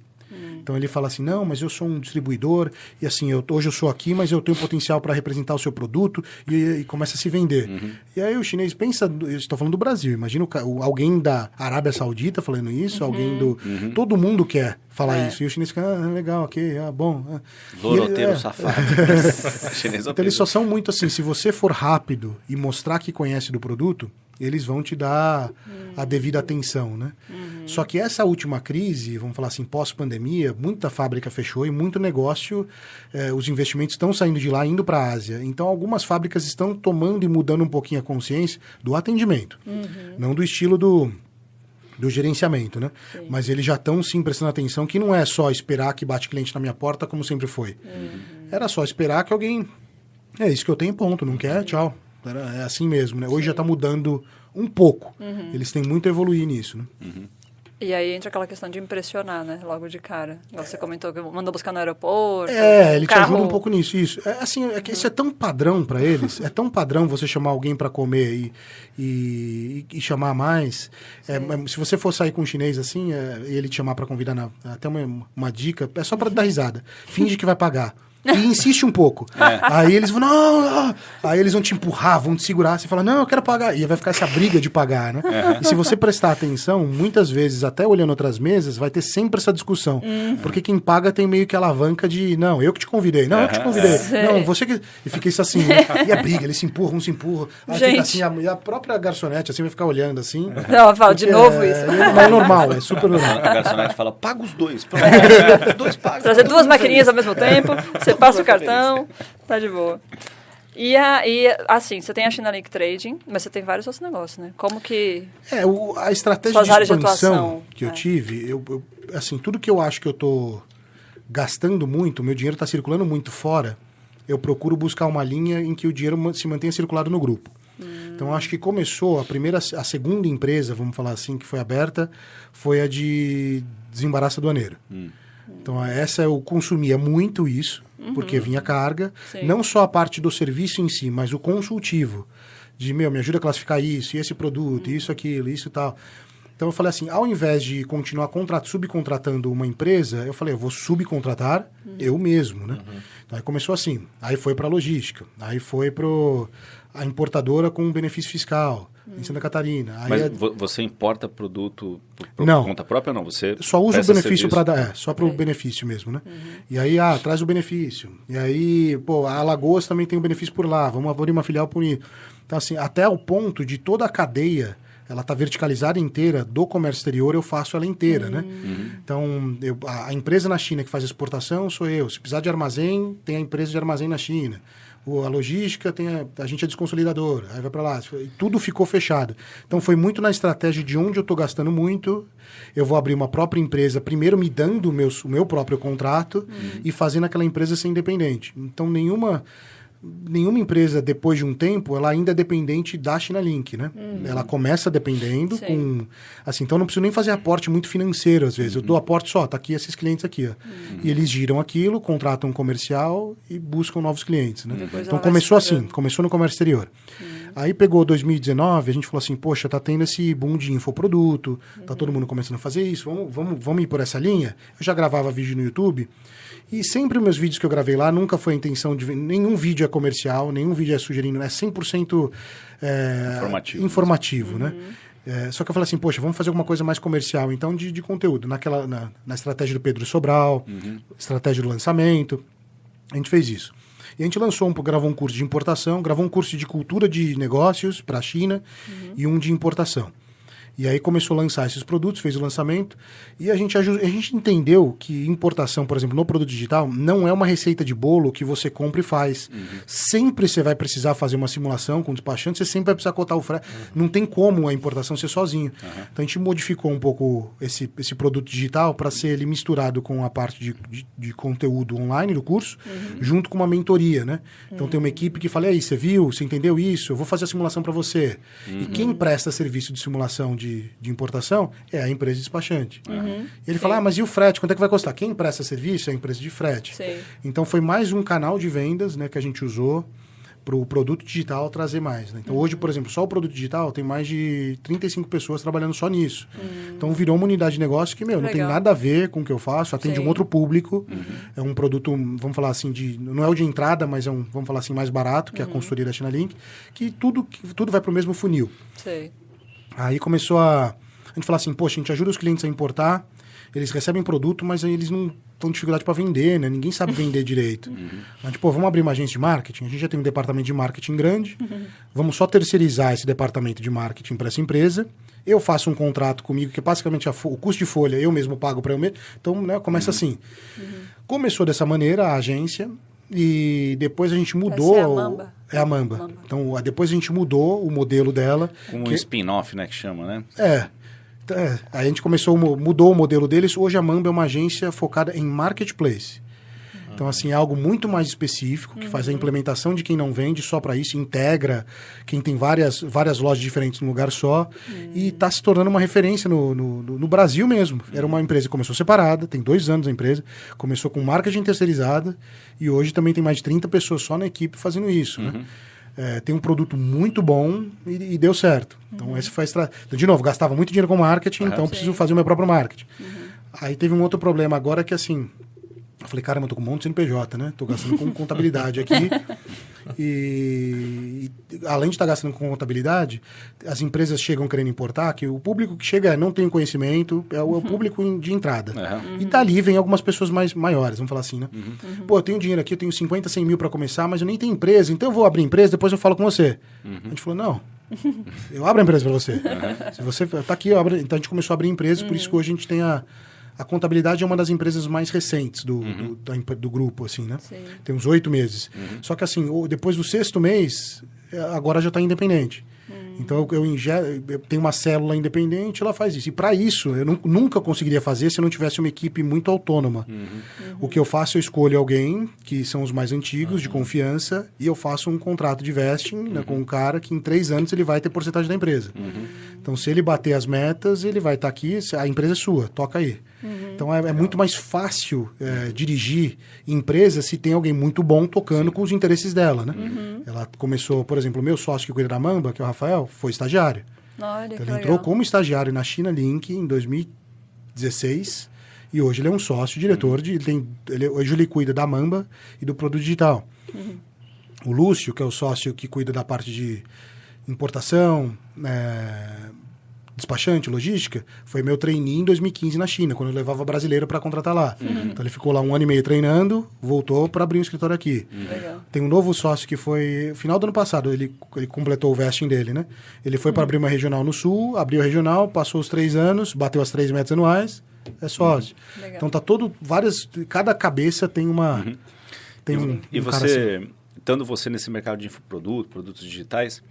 Então, ele fala assim, não, mas eu sou um distribuidor, e assim, hoje eu sou aqui, mas eu tenho potencial para representar o seu produto, e começa a se vender. E aí o chinês pensa, eu estou falando do Brasil, imagina alguém da Arábia Saudita falando isso, alguém do... Todo mundo quer falar isso, e o chinês fica, legal, ok, bom. Loroteiro safado. Então, eles só são muito assim, se você for rápido e mostrar que conhece do produto, eles vão te dar a devida atenção, né? Só que essa última crise, vamos falar assim, pós-pandemia, muita fábrica fechou e muito negócio, os investimentos estão saindo de lá, indo para a Ásia. Então, algumas fábricas estão tomando e mudando um pouquinho a consciência do atendimento, não do estilo do gerenciamento, né? Sim. Mas eles já estão, sim, prestando atenção que não é só esperar que bate cliente na minha porta, como sempre foi. Era só esperar que alguém... É isso que eu tenho, ponto. Não quer? Tchau. É assim mesmo, né? Hoje já está mudando um pouco. Eles têm muito a evoluir nisso, né? E aí entra aquela questão de impressionar, né? Logo de cara. Você comentou que mandou buscar no aeroporto. Ele te ajuda um pouco nisso, isso. Que isso é tão padrão para eles. É tão padrão você chamar alguém para comer e chamar mais. Se você for sair com um chinês assim, e ele te chamar para convidar, até uma dica, é só para dar risada. Finge que vai pagar. E insiste um pouco. Aí eles vão, não. Aí eles vão te empurrar, vão te segurar. Você fala, não, eu quero pagar. E vai ficar essa briga de pagar, né? E se você prestar atenção, muitas vezes, até olhando outras mesas, vai ter sempre essa discussão. Porque quem paga tem meio que a alavanca de, não, eu que te convidei. Não, eu que te convidei. Não, você que... E fica isso assim, né? E a briga, eles se empurram, um se empurram. Aí fica assim, e a própria garçonete assim vai ficar olhando assim. Não, fala de novo isso. Não é normal, é super normal. A garçonete fala, paga os dois. Os dois pagam. Trazer duas maquininhas ao mesmo tempo, você passa o cartão, tá de boa. E assim, você tem a China Link Trading, mas você tem vários outros negócios, né? Como que... a estratégia de expansão que eu tive, assim, tudo que eu acho que eu tô gastando muito, meu dinheiro está circulando muito fora, eu procuro buscar uma linha em que o dinheiro se mantenha circulado no grupo. Então, acho que começou, a segunda empresa, vamos falar assim, que foi aberta, foi a de desembaraço aduaneiro. Então, essa eu consumia muito isso, porque vinha carga. Sim. Não só a parte do serviço em si, mas o consultivo. De, me ajuda a classificar isso, e esse produto, isso, aquilo, isso e tal. Então, eu falei assim, ao invés de continuar subcontratando uma empresa, eu falei, eu vou subcontratar eu mesmo, né? Então, aí começou assim. Aí foi para a logística. Aí foi para a importadora com benefício fiscal. Em Santa Catarina. Aí mas você importa produto por conta própria ou não? Você só usa o benefício para dar, só para o benefício mesmo, né? E aí, traz o benefício. E aí, a Alagoas também tem o benefício por lá, vamos abrir uma filial por isso. Então, assim, até o ponto de toda a cadeia, ela está verticalizada inteira, do comércio exterior eu faço ela inteira, né? Então, a empresa na China que faz exportação sou eu. Se precisar de armazém, tem a empresa de armazém na China. A logística, a gente é desconsolidador, aí vai para lá. Tudo ficou fechado. Então, foi muito na estratégia de onde eu estou gastando muito, eu vou abrir uma própria empresa, primeiro me dando o meu próprio contrato e fazendo aquela empresa ser independente. Então, nenhuma empresa, depois de um tempo, ela ainda é dependente da China Link, né? Ela começa dependendo com... Assim, então, não preciso nem fazer aporte muito financeiro, às vezes. Eu dou aporte só, tá aqui esses clientes aqui, ó. E eles giram aquilo, contratam um comercial e buscam novos clientes, né? Então, começou assim, começou no comércio exterior. Aí, pegou 2019, a gente falou assim, poxa, tá tendo esse boom de infoproduto, tá todo mundo começando a fazer isso, vamos ir por essa linha? Eu já gravava vídeo no YouTube, e sempre os meus vídeos que eu gravei lá, nunca foi a intenção de... Nenhum vídeo é comercial, nenhum vídeo é sugerindo, é 100% informativo, né? Só que eu falei assim, poxa, vamos fazer alguma coisa mais comercial, então, de conteúdo. Na estratégia do Pedro Sobral, estratégia do lançamento, a gente fez isso. E a gente gravou um curso de importação, gravou um curso de cultura de negócios para a China e um de importação. E aí começou a lançar esses produtos, fez o lançamento, e a gente entendeu que importação, por exemplo, no produto digital, não é uma receita de bolo que você compra e faz. Sempre você vai precisar fazer uma simulação com o despachante, você sempre vai precisar cotar o frete. Não tem como a importação ser sozinho. Então a gente modificou um pouco esse produto digital para ser ele misturado com a parte de conteúdo online do curso, junto com uma mentoria, né? Então tem uma equipe que fala, e aí, você viu, você entendeu isso? Eu vou fazer a simulação para você. E quem presta serviço de simulação de importação é a empresa despachante. E ele fala, mas e o frete? Quanto é que vai custar? Quem presta serviço é a empresa de frete. Sim. Então foi mais um canal de vendas, né, que a gente usou para o produto digital trazer mais. Né? Então hoje, por exemplo, só o produto digital tem mais de 35 pessoas trabalhando só nisso. Então virou uma unidade de negócio que, não tem nada a ver com o que eu faço, atende um outro público. É um produto, vamos falar assim, não é o de entrada, mas é vamos falar assim, mais barato, que é a consultoria da China Link, que tudo vai para o mesmo funil. Sei. Aí começou a gente falar assim, poxa, a gente ajuda os clientes a importar, eles recebem produto, mas eles não estão com dificuldade para vender, né? Ninguém sabe vender direito. Mas, tipo, vamos abrir uma agência de marketing? A gente já tem um departamento de marketing grande, vamos só terceirizar esse departamento de marketing para essa empresa, eu faço um contrato comigo, que basicamente o custo de folha eu mesmo pago para eu mesmo. Então, né, começa assim. Começou dessa maneira a agência, e depois a gente mudou... a Mamba. É a Mamba. Então, depois a gente mudou o modelo dela. Como um spin-off, né, que chama, né? A gente mudou o modelo deles. Hoje a Mamba é uma agência focada em marketplace. Então, assim, é algo muito mais específico, que faz a implementação de quem não vende só para isso, integra quem tem várias lojas diferentes num lugar só, e está se tornando uma referência no Brasil mesmo. Era uma empresa que começou separada, tem 2 anos a empresa, começou com marketing terceirizada, e hoje também tem mais de 30 pessoas só na equipe fazendo isso, né? Tem um produto muito bom e deu certo. Então, esse foi de novo, gastava muito dinheiro com marketing, então preciso fazer o meu próprio marketing. Aí teve um outro problema agora que, assim... Eu falei, caramba, eu tô com um monte de CNPJ, né? Tô gastando com contabilidade aqui. E além de estar gastando com contabilidade, as empresas chegam querendo importar, que o público que chega não tem conhecimento, é o público de entrada. E dali vem algumas pessoas maiores, vamos falar assim, né? Pô, eu tenho dinheiro aqui, eu tenho 50, 100 mil para começar, mas eu nem tenho empresa, então eu vou abrir empresa, depois eu falo com você. A gente falou, não, eu abro a empresa para você. Se você tá aqui, eu abro. Então a gente começou a abrir empresas, por isso que hoje a gente tem a contabilidade é uma das empresas mais recentes do grupo, assim, né? Sim. Tem uns 8 meses. Só que, assim, depois do 6º mês, agora já está independente. Então, eu tenho uma célula independente, ela faz isso. E para isso, eu nunca conseguiria fazer se eu não tivesse uma equipe muito autônoma. O que eu faço, eu escolho alguém, que são os mais antigos, de confiança, e eu faço um contrato de vesting, né, com um cara que em 3 anos ele vai ter porcentagem da empresa. Então, se ele bater as metas, ele vai estar aqui, a empresa é sua, toca aí. Então, é muito mais fácil dirigir empresa se tem alguém muito bom tocando com os interesses dela, né? Ela começou, por exemplo, o meu sócio que cuida da Mamba, que é o Rafael, foi estagiário. Olha, então, ele entrou como estagiário na China Link em 2016 e hoje ele é um sócio, diretor, hoje ele cuida da Mamba e do produto digital. O Lúcio, que é o sócio que cuida da parte de importação, despachante, logística, foi meu trainee em 2015 na China, quando eu levava brasileiro para contratar lá. Então ele ficou lá 1 ano e meio treinando, voltou para abrir um escritório aqui. Tem um novo sócio que foi, final do ano passado, ele completou o vesting dele, né? Ele foi para abrir uma regional no Sul, abriu a regional, passou os 3 anos, bateu as 3 metas anuais, é sócio. Então tá cada cabeça tem uma... E você, assim. Estando você nesse mercado de infoproduto, produtos digitais,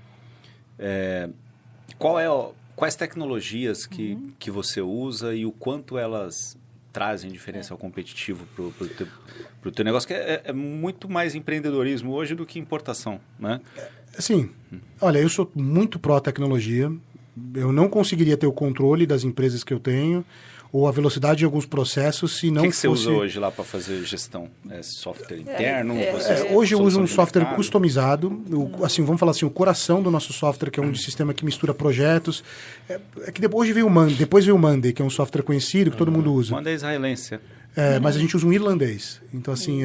quais tecnologias que você usa e o quanto elas trazem diferencial competitivo para o teu negócio, que é muito mais empreendedorismo hoje do que importação, né? Sim. Olha, eu sou muito pró-tecnologia. Eu não conseguiria ter o controle das empresas que eu tenho ou a velocidade de alguns processos se não fosse... O que você usa hoje lá para fazer gestão? É software interno? Hoje eu uso um software customizado. Assim, vamos falar assim, o coração do nosso software, que é um sistema que mistura projetos. É que depois veio o Monday, que é um software conhecido, que todo mundo usa. Monday é israelense. Mas a gente usa um irlandês. Então, assim,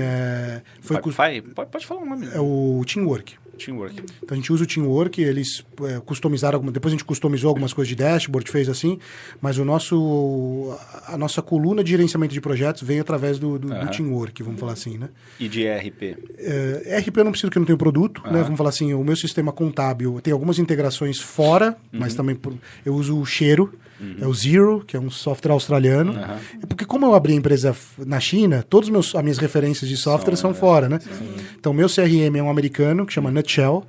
Pode falar o nome. É o Teamwork. Teamwork. Então a gente usa o Teamwork, eles customizaram, depois a gente customizou algumas coisas de dashboard, fez assim, mas a nossa coluna de gerenciamento de projetos veio através do Teamwork, vamos falar assim, né? E de ERP? ERP eu não preciso, porque eu não tenho produto, né? Vamos falar assim, o meu sistema contábil tem algumas integrações fora, mas também eu uso o Xero, é o Xero, que é um software australiano. Porque como eu abri a empresa na China, todas as minhas referências de software são fora, né? Então, meu CRM é um americano, que chama Nutshell,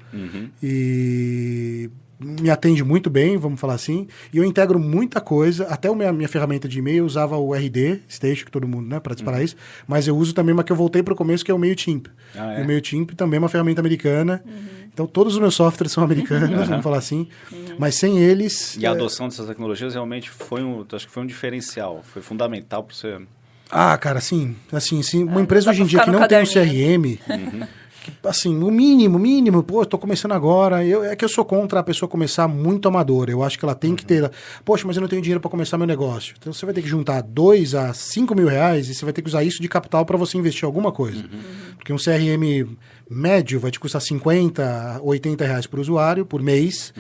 e me atende muito bem, vamos falar assim, e eu integro muita coisa, até a minha ferramenta de e-mail eu usava o RD, Station, que todo mundo, né, para disparar isso, mas eu uso também uma que eu voltei para o começo, que é o MailChimp. E o MailChimp também é uma ferramenta americana, então todos os meus softwares são americanos, vamos falar assim, mas sem eles... E a adoção dessas tecnologias realmente acho que foi um diferencial, foi fundamental para você... cara, assim, uma empresa hoje em dia que não tem um CRM... Assim, o mínimo, pô, eu tô começando agora, é que eu sou contra a pessoa começar muito amadora, eu acho que ela tem que ter, poxa, mas eu não tenho dinheiro para começar meu negócio, então você vai ter que juntar 2 a 5 mil reais e você vai ter que usar isso de capital para você investir em alguma coisa, porque um CRM médio vai te custar 50, 80 reais por usuário, por mês,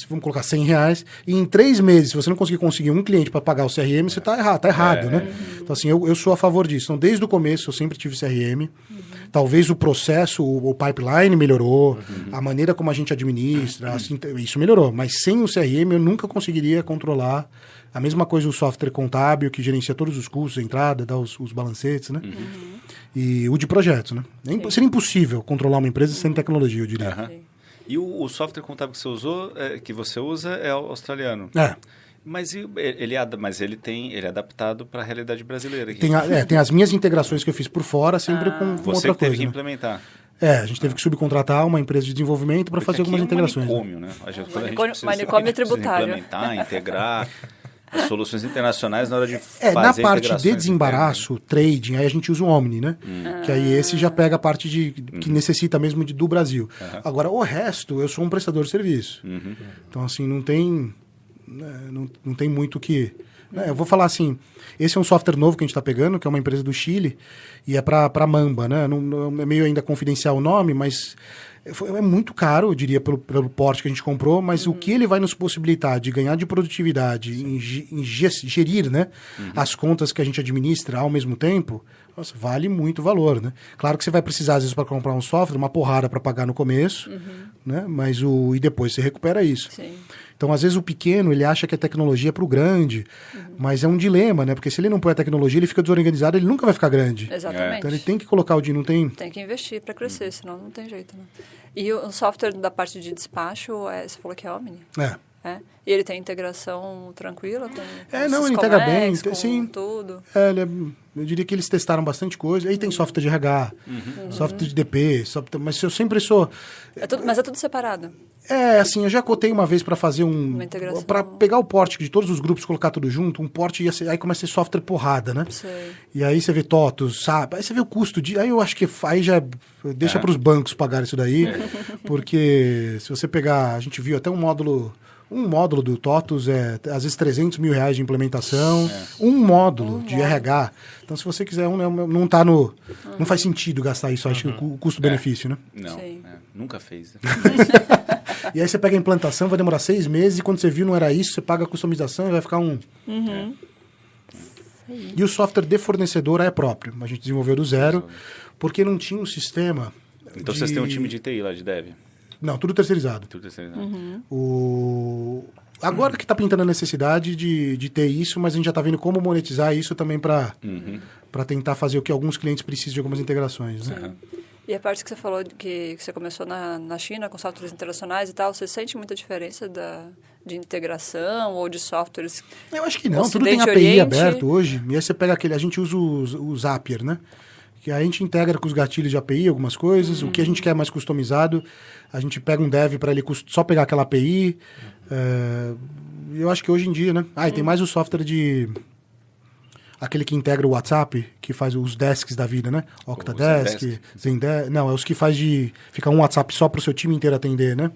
vamos colocar 100 reais, e em 3 meses, se você não conseguir um cliente para pagar o CRM, você tá errado, né? Então assim, eu sou a favor disso, então desde o começo eu sempre tive CRM, talvez o processo, o pipeline melhorou, a maneira como a gente administra, assim, isso melhorou. Mas sem o CRM eu nunca conseguiria controlar a mesma coisa o software contábil, que gerencia todos os custos, a entrada, dá os balancetes, né? E o de projetos, né? Seria impossível controlar uma empresa sem tecnologia, eu diria. E o software contábil que você usa é australiano? Mas ele é adaptado para a realidade brasileira. Aqui. Tem as minhas integrações que eu fiz por fora, sempre com outra coisa. Você teve que implementar. A gente teve que subcontratar uma empresa de desenvolvimento para fazer algumas integrações. Manicômio, né? Manicômio tributário. Implementar, integrar as soluções internacionais na hora de fazer na parte de desembaraço, trading, aí a gente usa o Omni, né? Que aí esse já pega a parte que necessita mesmo do Brasil. Agora, o resto, eu sou um prestador de serviço. Então, assim, não tem muito o que... Eu vou falar assim, esse é um software novo que a gente está pegando, que é uma empresa do Chile, e é para Mamba, né? É meio ainda confidencial o nome, mas é muito caro, eu diria, pelo porte que a gente comprou, mas o que ele vai nos possibilitar de ganhar de produtividade, em gerir, né, as contas que a gente administra ao mesmo tempo, nossa, vale muito valor, né? Claro que você vai precisar, às vezes, para comprar um software, uma porrada para pagar no começo, né? Mas e depois você recupera isso. Sim. Então, às vezes, o pequeno, ele acha que a tecnologia é para o grande, mas é um dilema, né? Porque se ele não põe a tecnologia, ele fica desorganizado, ele nunca vai ficar grande. Exatamente. Então, ele tem que colocar o dinheiro, não tem... Tem que investir para crescer, senão não tem jeito, né? E o software da parte de despacho, você falou que é Omni? E ele tem integração tranquila com ele integra bem, com sim. Tudo. Eu diria que eles testaram bastante coisa. Aí tem software de RH, software de DP, mas eu sempre sou... Mas é tudo separado? Assim, eu já cotei uma vez para fazer uma integração. Para pegar o porte de todos os grupos, colocar tudo junto, um porte aí começa a ser software porrada, né? Sei. E aí você vê TOTOS, sabe? Aí você vê o custo de... Aí eu acho que aí já deixa para os bancos pagar isso daí, porque se você pegar... A gente viu até um módulo do TOTOS às vezes 300 mil reais de implementação, um módulo de RH. Então, se você quiser não tá no... Não faz sentido gastar isso, acho que o custo-benefício, né? Não, nunca fez. Né? E aí você pega a implantação, vai demorar 6 meses, e quando você viu não era isso, você paga a customização e vai ficar E o software de fornecedor é próprio. A gente desenvolveu do zero, porque não tinha um sistema... Então, vocês têm um time de TI lá, de dev? Não, tudo terceirizado. Agora que está pintando a necessidade de ter isso, mas a gente já está vendo como monetizar isso também para tentar fazer o que alguns clientes precisam de algumas integrações. Né? E a parte que você falou que você começou na China com softwares internacionais e tal, você sente muita diferença de integração ou de softwares? Eu acho que não, tudo tem API aberto hoje. E aí você pega a gente usa o Zapier, né? Que a gente integra com os gatilhos de API algumas coisas, o que a gente quer mais customizado, a gente pega um dev para ele só pegar aquela API. Eu acho que hoje em dia, né? E tem mais o software aquele que integra o WhatsApp, que faz os desks da vida, né? Octadesk, Zendesk. Não, é os que faz fica um WhatsApp só para o seu time inteiro atender, né?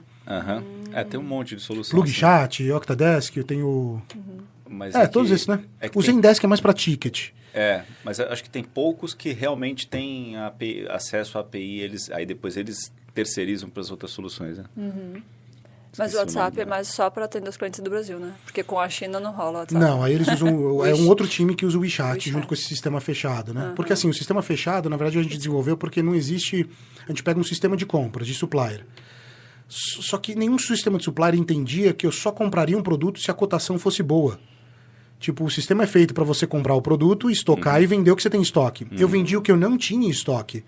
Tem um monte de soluções. PlugChat, Octadesk, eu tenho... Mas todos esses, né? O Zendesk é mais para ticket. Mas acho que tem poucos que realmente têm acesso à API, aí depois eles terceirizam para as outras soluções, né? Mas o WhatsApp é mais só para atender os clientes do Brasil, né? Porque com a China não rola o WhatsApp. Não, aí eles usam... é um outro time que usa o WeChat junto com esse sistema fechado, né? Porque assim, o sistema fechado, na verdade, a gente desenvolveu porque não existe... A gente pega um sistema de compras, de supplier. Só que nenhum sistema de supplier entendia que eu só compraria um produto se a cotação fosse boa. Tipo, o sistema é feito para você comprar o produto, estocar e vender o que você tem em estoque. Eu vendi o que eu não tinha em estoque.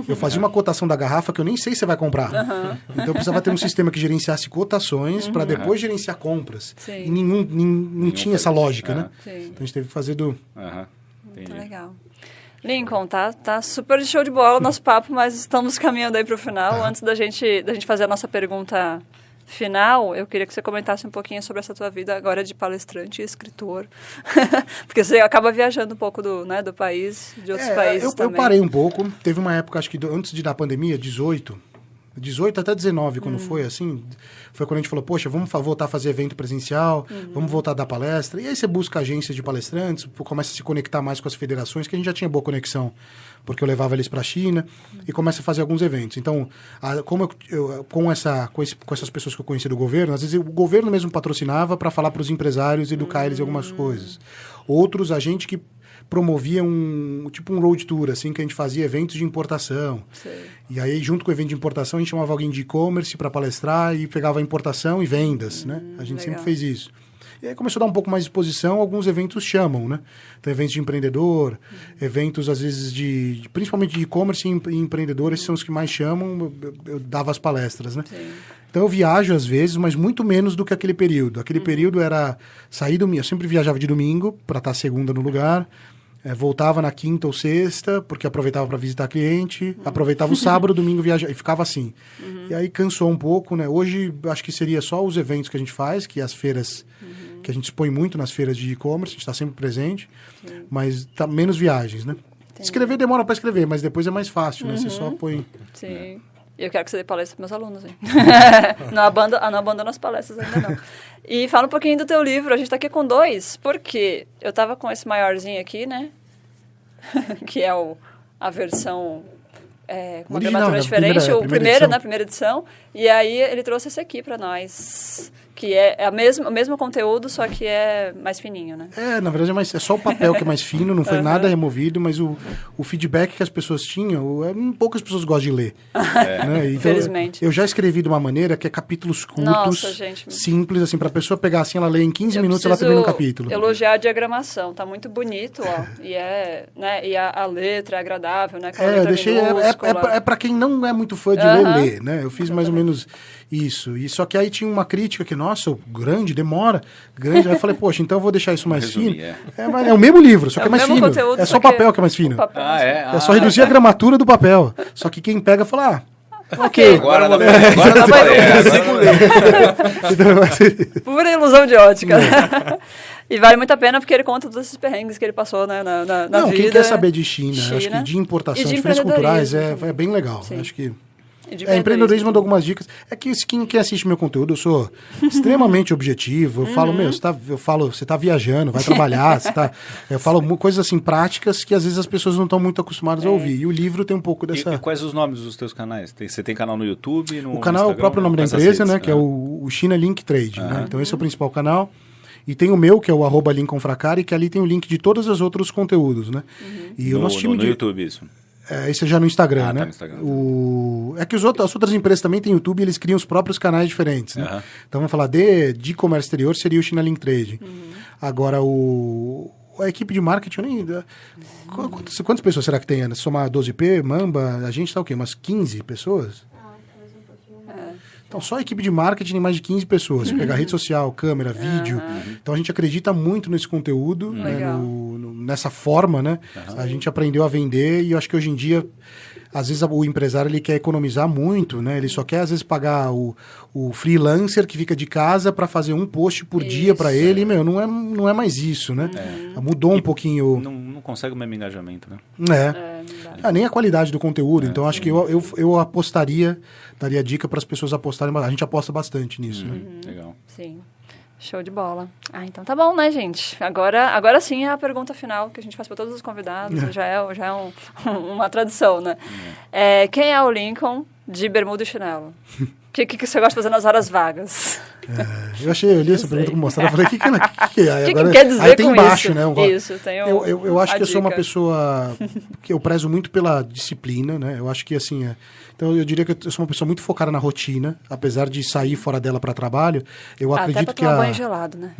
Eu fazia uma cotação da garrafa que eu nem sei se você vai comprar. Então eu precisava ter um sistema que gerenciasse cotações para depois gerenciar compras. Sim. E não tinha essa lógica, né? Sim. Então a gente teve que fazer do... Muito legal. Lincoln, tá super de show de bola o nosso papo, mas estamos caminhando aí para o final. Antes da gente fazer a nossa pergunta final, eu queria que você comentasse um pouquinho sobre essa tua vida agora de palestrante e escritor. Porque você acaba viajando um pouco do país, de outros países também. Eu parei um pouco. Teve uma época, acho que antes da pandemia, 18 até 19, quando foi assim, foi quando a gente falou, poxa, vamos voltar a fazer evento presencial, vamos voltar a dar palestra. E aí você busca agências de palestrantes, começa a se conectar mais com as federações, que a gente já tinha boa conexão, porque eu levava eles para a China, e começa a fazer alguns eventos. Então, com essas pessoas que eu conheci do governo, às vezes o governo mesmo patrocinava para falar para os empresários e educar eles em algumas coisas. Outros, a gente que promovia um road tour, assim, que a gente fazia eventos de importação. Sei. E aí, junto com o evento de importação, a gente chamava alguém de e-commerce para palestrar e pegava a importação e vendas, né? A gente sempre fez isso. E aí começou a dar um pouco mais de exposição, alguns eventos chamam, né? Então, eventos de empreendedor, eventos, às vezes, principalmente de e-commerce e empreendedores, são os que mais chamam, eu dava as palestras, né? Sim. Então, eu viajo, às vezes, mas muito menos do que aquele período. Aquele período era sair domingo, eu sempre viajava de domingo, para estar segunda no lugar, voltava na quinta ou sexta, porque aproveitava para visitar cliente, aproveitava o sábado, domingo viajava, e ficava assim. E aí cansou um pouco, né? Hoje, acho que seria só os eventos que a gente faz, que as feiras, que a gente expõe muito nas feiras de e-commerce, a gente está sempre presente, mas tá menos viagens, né? Entendi. Escrever demora para escrever, mas depois é mais fácil, né? Você só põe... Sim. E eu quero que você dê palestra para meus alunos, hein? Não abandona as palestras ainda, não. E fala um pouquinho do teu livro. A gente está aqui com 2, porque eu estava com esse maiorzinho aqui, né? Que é a versão com uma gramatura diferente. Primeira edição. E aí ele trouxe esse aqui para nós, que é o mesmo conteúdo, só que é mais fininho, né? Na verdade é só o papel que é mais fino, não foi nada removido, mas o feedback que as pessoas tinham, poucas pessoas gostam de ler. Né? Então, infelizmente. Eu já escrevi de uma maneira que é capítulos curtos, simples, assim, para a pessoa pegar assim, ela lê em 15 minutos, ela termina um capítulo. Elogiar a diagramação, tá muito bonito, ó. E e a letra é agradável, né? É para quem não é muito fã de ler, né? Eu fiz mais ou menos isso. E só que aí tinha uma crítica que, nossa, demora. Aí eu falei, poxa, então eu vou deixar isso mais fino. Mas é o mesmo livro, só que é mais fino. Conteúdo, é só o papel que é mais fino. É só reduzir a gramatura do papel. Só que quem pega fala, ok. Agora dá pra ler. Pura ilusão de ótica. E vale muito a pena porque ele conta todos esses perrengues que ele passou, né, na vida. Quem quer saber de China, acho que de importação, de diferenças culturais, é bem legal. Sim. Acho que... empreendedorismo, dou algumas dicas. É que quem assiste meu conteúdo, eu sou extremamente objetivo. Eu falo, você tá viajando, vai trabalhar, eu falo coisas assim práticas que às vezes as pessoas não estão muito acostumadas a ouvir. E o livro tem um pouco dessa... E quais os nomes dos teus canais? Você tem canal no YouTube? O canal é o próprio nome da empresa, né? Que é o China Link Trade. Né? Então esse é o principal canal. E tem o meu, que é o @LincolnFracari, que ali tem o link de todos os outros conteúdos, né? E o nosso time no YouTube, isso. Esse é já no Instagram, né? Tá no Instagram. É que as outras empresas também têm YouTube e eles criam os próprios canais diferentes, né? Então, vamos falar de comércio exterior, seria o China Link Trade. Agora, a equipe de marketing, quantas pessoas será que tem, Ana? Somar 12P, Mamba, a gente tá o quê? Umas 15 pessoas? Então, só a equipe de marketing tem mais de 15 pessoas. Se pegar rede social, câmera, vídeo. Então, a gente acredita muito nesse conteúdo, né, nessa forma, né? A gente aprendeu a vender e eu acho que hoje em dia, às vezes, o empresário ele quer economizar muito, né? Ele só quer, às vezes, pagar o freelancer que fica de casa para fazer um post por dia para ele. Não é mais isso, né? Mudou um pouquinho... Não consegue o mesmo engajamento, né? Nem a qualidade do conteúdo. Então, acho que eu apostaria, daria dica para as pessoas apostarem. A gente aposta bastante nisso, né? Legal. Sim. Show de bola. Então tá bom, né, gente? Agora sim é a pergunta final que a gente faz para todos os convidados. Já é uma tradição, né? Quem é o Lincoln de bermuda e chinelo? O que você gosta de fazer nas horas vagas? Eu li essa pergunta com mostrada, eu falei, o que é? O que quer dizer aí tem com embaixo, isso? né? Isso, tem eu acho que eu sou uma dica. pessoa que eu prezo muito pela disciplina, né? Eu acho que, assim, então eu diria que eu sou uma pessoa muito focada na rotina, apesar de sair fora dela para trabalho, eu acredito até pra tomar banho gelado, né?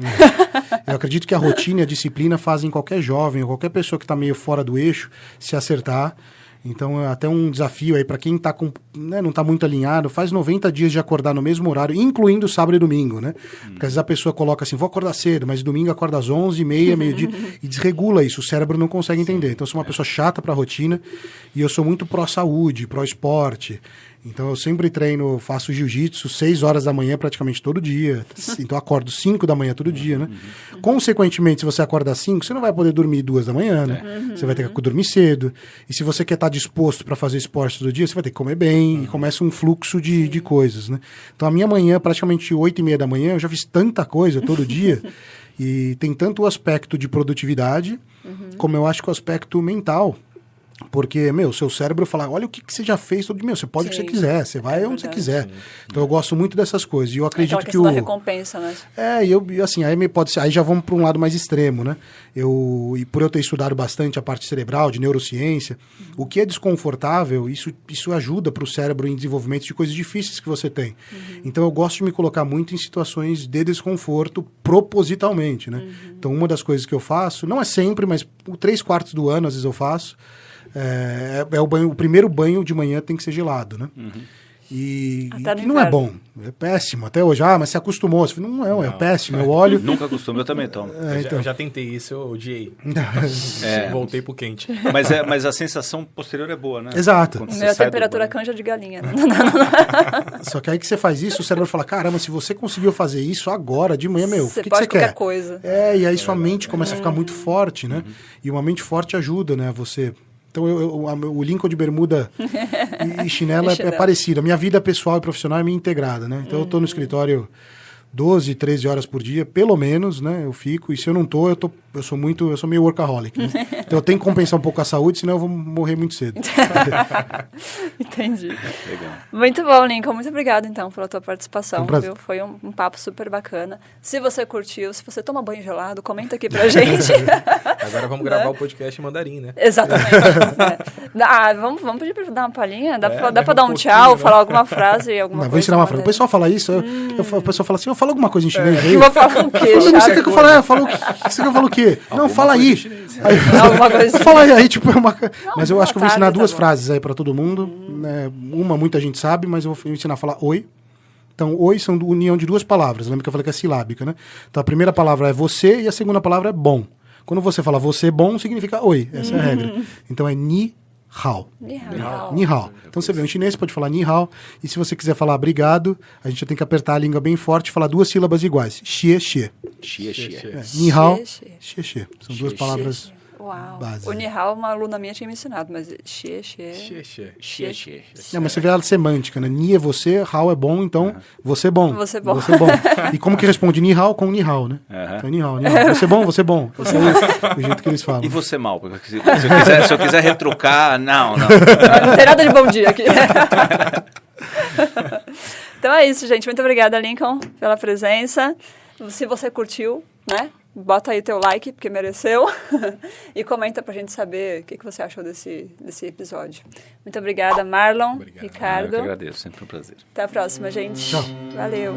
Eu acredito que a rotina e a disciplina fazem qualquer jovem ou qualquer pessoa que está meio fora do eixo se acertar. Então, é até um desafio aí para quem tá não está muito alinhado, faz 90 dias de acordar no mesmo horário, incluindo sábado e domingo, né? Porque às vezes a pessoa coloca assim, vou acordar cedo, mas domingo acorda às 11h30, meio-dia, e desregula isso, o cérebro não consegue entender. Então, eu sou uma pessoa chata para a rotina e eu sou muito pró-saúde, pró-esporte. Então, eu sempre treino, faço jiu-jitsu 6 horas da manhã praticamente todo dia. Então, eu acordo 5 da manhã todo dia, né? Consequentemente, se você acorda às 5, você não vai poder dormir 2 da manhã, né? Você vai ter que dormir cedo. E se você quer estar disposto para fazer esporte todo dia, você vai ter que comer bem. E começa um fluxo de coisas, né? Então, a minha manhã, praticamente 8h30 da manhã, eu já fiz tanta coisa todo dia. E tem tanto o aspecto de produtividade, como eu acho que o aspecto mental. Porque, seu cérebro fala, olha o que você já fez todo dia. Você pode o que você quiser, você vai onde você quiser. Então, eu gosto muito dessas coisas. E eu acredito que da recompensa, né? Assim, aí já vamos para um lado mais extremo, né? E por eu ter estudado bastante a parte cerebral, de neurociência, o que é desconfortável, isso ajuda para o cérebro em desenvolvimento de coisas difíceis que você tem. Então, eu gosto de me colocar muito em situações de desconforto propositalmente, né? Então, uma das coisas que eu faço, não é sempre, mas 3/4 do ano, às vezes eu faço, o primeiro banho de manhã tem que ser gelado, né? E não é bom, é péssimo. Até hoje, mas você acostumou. Você fala, não, é péssimo, eu olho... Nunca acostumei, eu também tomo. Eu já tentei isso, eu odiei. Voltei pro quente. Mas a sensação posterior é boa, né? Exato. Minha temperatura é canja de galinha. Só que aí que você faz isso, o cérebro fala, caramba, se você conseguiu fazer isso agora, de manhã, o que você quer? Qualquer coisa. E aí sua mente começa a ficar muito forte, né? E uma mente forte ajuda, né? Você... Então, o Lincoln de bermuda e chinelo é parecido. A minha vida pessoal e profissional é meio integrada, né? Então, eu estou no escritório 12, 13 horas por dia, pelo menos, né? Eu fico. E se eu não estou, eu sou meio workaholic, né? Então, eu tenho que compensar um pouco a saúde, senão eu vou morrer muito cedo. Entendi. Legal. Muito bom, Lincoln. Muito obrigado, então, pela tua participação. Viu? Foi um papo super bacana. Se você curtiu, se você toma banho gelado, comenta aqui pra gente. Agora vamos gravar o podcast em mandarim, né? Exatamente. Vamos pedir pra dar uma palhinha? Dá pra dar um tchau, falar alguma frase, alguma coisa? Vou ensinar uma frase. O pessoal fala isso, o pessoal fala assim, fala alguma coisa em chinês aí. Eu vou falar o quê? Você quer que eu falo o quê? Não, fala aí. Alguma coisa. Fala aí, tipo, mas eu acho que eu vou ensinar 2 frases aí pra todo mundo. Né? Uma, muita gente sabe, mas eu vou ensinar a falar oi. Então, oi são união de 2 palavras. Lembra que eu falei que é silábica, né? Então, a primeira palavra é você e a segunda palavra é bom. Quando você fala você bom, significa oi. Essa é a regra. Então, é ni hao. Ni hao. Então, você vê, em chinês você pode falar ni hao. E se você quiser falar obrigado, a gente tem que apertar a língua bem forte e falar 2 sílabas iguais. Xie, xie. Xie, xie. Ni hao, xie, xie. São 2 palavras básicas. O ni hao, uma aluna minha tinha me ensinado, mas xie, xie. Xie, xie. Não, mas você vê a semântica, né? Ni é você, hao é bom, então você bom. Você bom. Você bom. E como que responde ni hao? Com ni hao, né? Então, ni hao, ni hao. Você bom, você bom. Esse é o jeito que eles falam. E você mal? Porque se eu quiser retrucar, não. Não tem nada de bom dia aqui. Então é isso, gente. Muito obrigada, Lincoln, pela presença. Se você curtiu, né? Bota aí teu like, porque mereceu. E comenta pra gente saber o que você achou desse episódio. Muito obrigada, Marlon, Ricardo. Eu que agradeço, sempre um prazer. Até a próxima, gente. Tchau. Valeu.